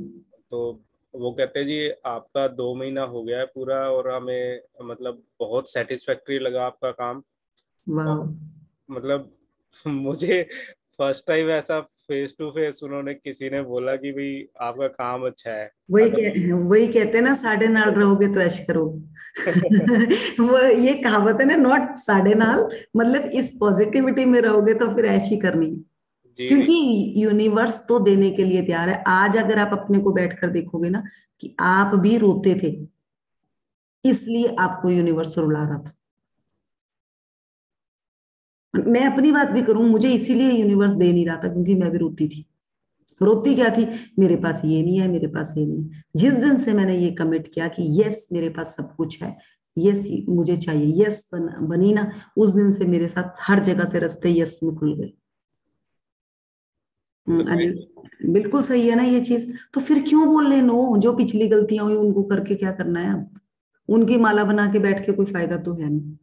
तो वो कहते जी आपका 2 महीना हो गया है पूरा, और हमें मतलब बहुत सेटिस्फैक्ट्री लगा आपका काम। वाह। और मतलब मुझे फर्स्ट टाइम ऐसा फेस टू फेस उन्होंने, किसी ने बोला कि भाई आपका काम अच्छा है। वही कहते हैं ना, साढ़े नाल रहोगे तो ऐश करो। वो ये कहावत है ना, नॉट साढ़े नाल, मतलब इस पॉजिटिविटी में रहोगे तो फिर ऐश ही करनी है। जी जी। क्योंकि यूनिवर्स तो देने के लिए तैयार है। आज अगर आप अपने को बैठकर देखोगे ना, कि आप भी रोते थे, इसलिए आपको यूनिवर्स रुला रहा था। मैं अपनी बात भी करूं, मुझे इसीलिए यूनिवर्स दे नहीं रहा था, क्योंकि मैं भी रोती थी। रोती क्या थी, मेरे पास ये नहीं है, मेरे पास ये नहीं है। जिस दिन से मैंने ये कमिट किया कि यस मेरे पास सब कुछ है, यस मुझे चाहिए, यस बनी ना, उस दिन से मेरे साथ हर जगह से रास्ते यस में खुल गए। अनिल बिल्कुल सही है ना ये चीज। तो फिर क्यों बोल रहे नो? जो पिछली गलतियां हुई उनको करके क्या करना है अब? उनकी माला बना के बैठ के कोई फायदा तो है नहीं।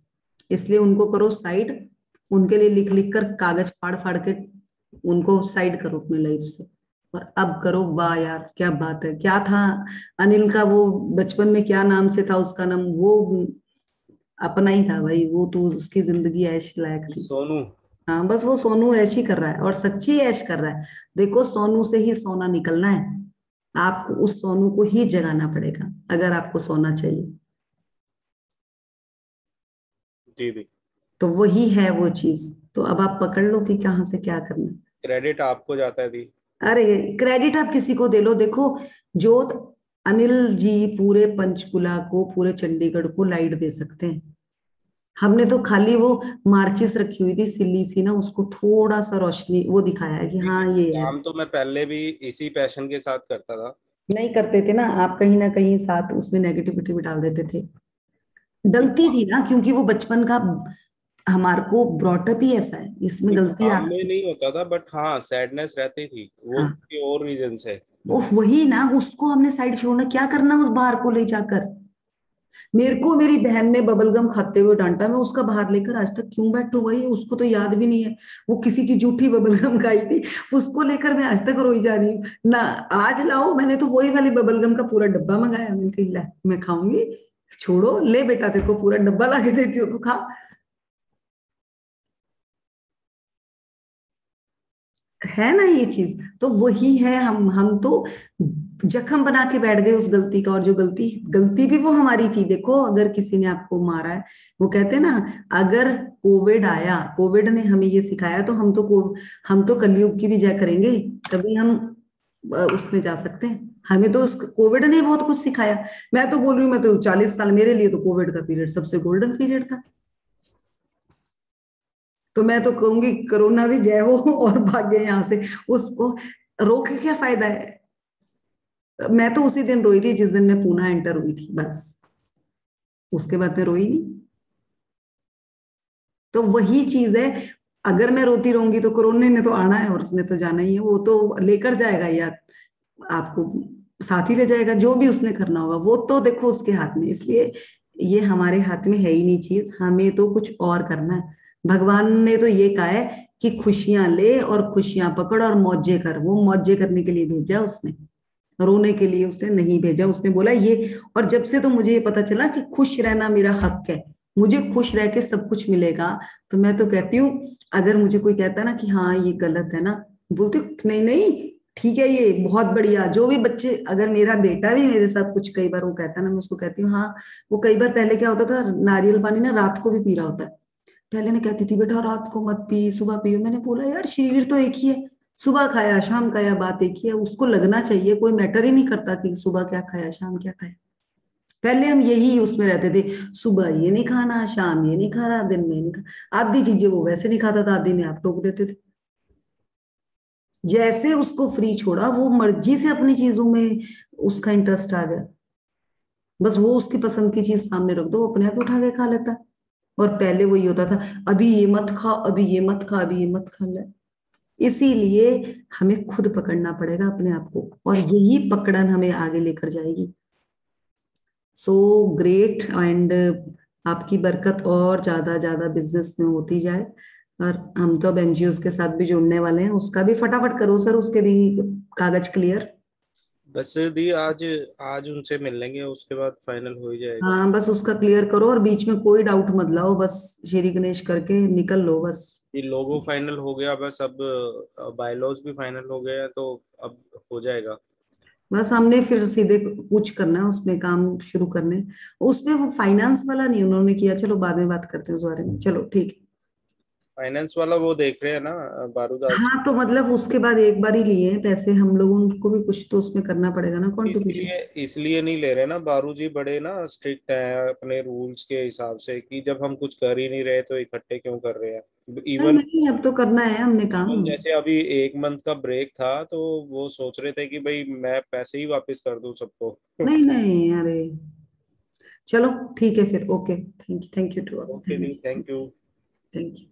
इसलिए उनको करो साइड, उनके लिए लिख लिख कर कागज फाड़ फाड़ के उनको साइड करो अपनी लाइफ से। और अब करो, वाह यार क्या बात है, क्या था अनिल का वो बचपन में, क्या नाम से था उसका नाम, वो अपना ही था भाई, वो तो उसकी जिंदगी ऐश लायक थी। सोनू। हाँ, बस वो सोनू ऐश ही कर रहा है, और सच्ची ऐश कर रहा है। देखो, सोनू से ही सोना निकलना है। आपको उस सोनू को ही जगाना पड़ेगा अगर आपको सोना चाहिए। जी जी। तो वही है वो चीज। तो अब आप पकड़ लो कि कहाँ से क्या करना है। क्रेडिट आपको जाता है दी। अरे क्रेडिट आप किसी को दे लो। देखो, जो अनिल जी पूरे पंचकुला को, पूरे चंडीगढ़ को लाइट दे सकते हैं। हमने तो खाली वो मार्चिस रखी हुई थी सिल्ली सी ना, उसको थोड़ा सा रोशनी वो दिखाया है कि हाँ ये है। काम तो मैं पहले भी इसी पैशन के साथ करता था। नहीं करते थे ना आप, कहीं ना कहीं साथ उसमें नेगेटिविटी भी डाल देते थे। डलती थी ना, क्योंकि वो बचपन का हमारे को ब्रॉटअप ही ऐसा है, इसमें नहीं, गलती काम आप। में नहीं होता था, बट हाँ सैडनेस रहती थी, वो हाँ, किसी और रीजन से। वो वही ना, उसको हमने साइड छोड़ना, क्या करना उस बाहर को ले जाकर। मेरे को मेरी बहन ने बबलगम खाते हुए डांटा, मैं उसका बाहर लेकर आज तक क्यों बैठू भाई, उसको तो याद भी नहीं है। वो किसी की जूठी बबलगम खाई थी, उसको लेकर मैं आज तक रोई जा रही हूँ ना। आज लाओ, मैंने तो वही वाली बबलगम का पूरा डब्बा मंगाया, मैंने कहा "ले, मैं खाऊंगी, छोड़ो, ले बेटा तेरे को पूरा डब्बा ला के देती हूँ, तो खा"। है ना ये चीज। तो वही है, हम तो जख्म बना के बैठ गए उस गलती का। और जो गलती गलती भी वो हमारी थी। देखो, अगर किसी ने आपको मारा है, वो कहते हैं ना, अगर कोविड आया, कोविड ने हमें ये सिखाया, तो हम तो कलयुग की भी जय करेंगे, तभी हम उसमें जा सकते हैं। हमें तो उस कोविड ने बहुत कुछ सिखाया। मैं तो बोल रही हूँ, मैं तो 40 साल, मेरे लिए तो कोविड का पीरियड सबसे गोल्डन पीरियड था। तो मैं तो कहूंगी कोरोना भी जय हो और भाग्य यहाँ से। उसको रोक के क्या फायदा है। मैं तो उसी दिन रोई थी जिस दिन मैं पूना एंटर हुई थी, बस उसके बाद मैं रोई नहीं। तो वही चीज है, अगर मैं रोती रहूंगी तो कोरोना ने तो आना है और उसने तो जाना ही है। वो तो लेकर जाएगा या आपको साथ ही ले जाएगा, जो भी उसने करना होगा वो तो देखो उसके हाथ में। इसलिए ये हमारे हाथ में है ही नहीं चीज, हमें तो कुछ और करना है। भगवान ने तो ये कहा है कि खुशियां ले और खुशियां पकड़ और मौजे कर। वो मौजे करने के लिए भेजा उसने, रोने के लिए उसने नहीं भेजा। उसने बोला ये, और जब से तो मुझे ये पता चला कि खुश रहना मेरा हक है, मुझे खुश रह के सब कुछ मिलेगा। तो मैं तो कहती हूँ, अगर मुझे कोई कहता है ना कि हाँ ये गलत है ना, बोलती हूँ, नहीं नहीं ठीक है, ये बहुत बढ़िया। जो भी बच्चे, अगर मेरा बेटा भी मेरे साथ कुछ कई बार वो कहता है ना, मैं उसको कहती हूँ हाँ। वो कई बार पहले क्या होता था, नारियल पानी ना रात को भी पी रहा होता है। पहले मैं कहती थी बेटा रात को मत पी, सुबह पियो। मैंने बोला यार शरीर तो एक ही है, सुबह खाया शाम खाया, बात एक ही है। उसको लगना चाहिए, कोई मैटर ही नहीं करता कि सुबह क्या खाया शाम क्या खाया। पहले हम यही उसमें रहते थे, सुबह ये नहीं खाना, शाम ये नहीं खाना, दिन में नहीं खाना। आधी चीजें वो वैसे नहीं खाता था, आधी में आप टोक देते थे। जैसे उसको फ्री छोड़ा, वो मर्जी से अपनी चीजों में उसका इंटरेस्ट आ गया। बस वो उसकी पसंद की चीज सामने रख दो, वो अपने आप उठा के खा लेता है। और पहले वही होता था, अभी ये मत खा, अभी ये मत खा, अभी ये मत खा ले। इसीलिए हमें खुद पकड़ना पड़ेगा अपने आप को, और यही पकड़न हमें आगे लेकर जाएगी। So great. एंड आपकी बरकत और ज्यादा ज्यादा बिजनेस में होती जाए। और हम तो अब एनजीओ के साथ भी जुड़ने वाले हैं, उसका भी फटाफट करो सर, उसके भी कागज क्लियर। बस दी आज आज उनसे मिल लेंगे, उसके बाद फाइनल हो ही जाएगा। हाँ बस उसका क्लियर करो, और बीच में कोई डाउट मत लाओ, बस श्री गणेश करके निकल लो बस। ये लोगो फाइनल हो गया बस, अब बायलॉज भी फाइनल हो गया है, तो अब हो जाएगा। बस हमने फिर सीधे कुछ करना है उसमें, काम शुरू करने। उसमें वो फाइनेंस वाला नहीं उन्होंने किया, चलो बाद में बात करते हैं उस बारे में, चलो ठीक है। फाइनेंस वाला वो देख रहे हैं ना, बारूदाल जी। हाँ तो मतलब उसके बाद एक बार ही लिए हैं पैसे हम लोग, उनको भी कुछ तो उसमें करना पड़ेगा ना कंट्रीब्यूशन। इसलिए इसलिए नहीं ले रहे ना, बारू जी बड़े ना स्ट्रिक्ट हैं अपने रूल्स के हिसाब से, कि जब हम कुछ कर ही नहीं रहे तो इकट्ठे क्यों कर रहे हैं। नहीं इवन नहीं, अब तो करना है हमने काम। इवन जैसे अभी 1 मंथ का ब्रेक था, तो वो सोच रहे थे कि भाई मैं पैसे ही वापस कर दूं सबको। नहीं नहीं अरे, चलो ठीक है फिर, okay, thank you to all. Okay दी, थैंक यू। Thank you.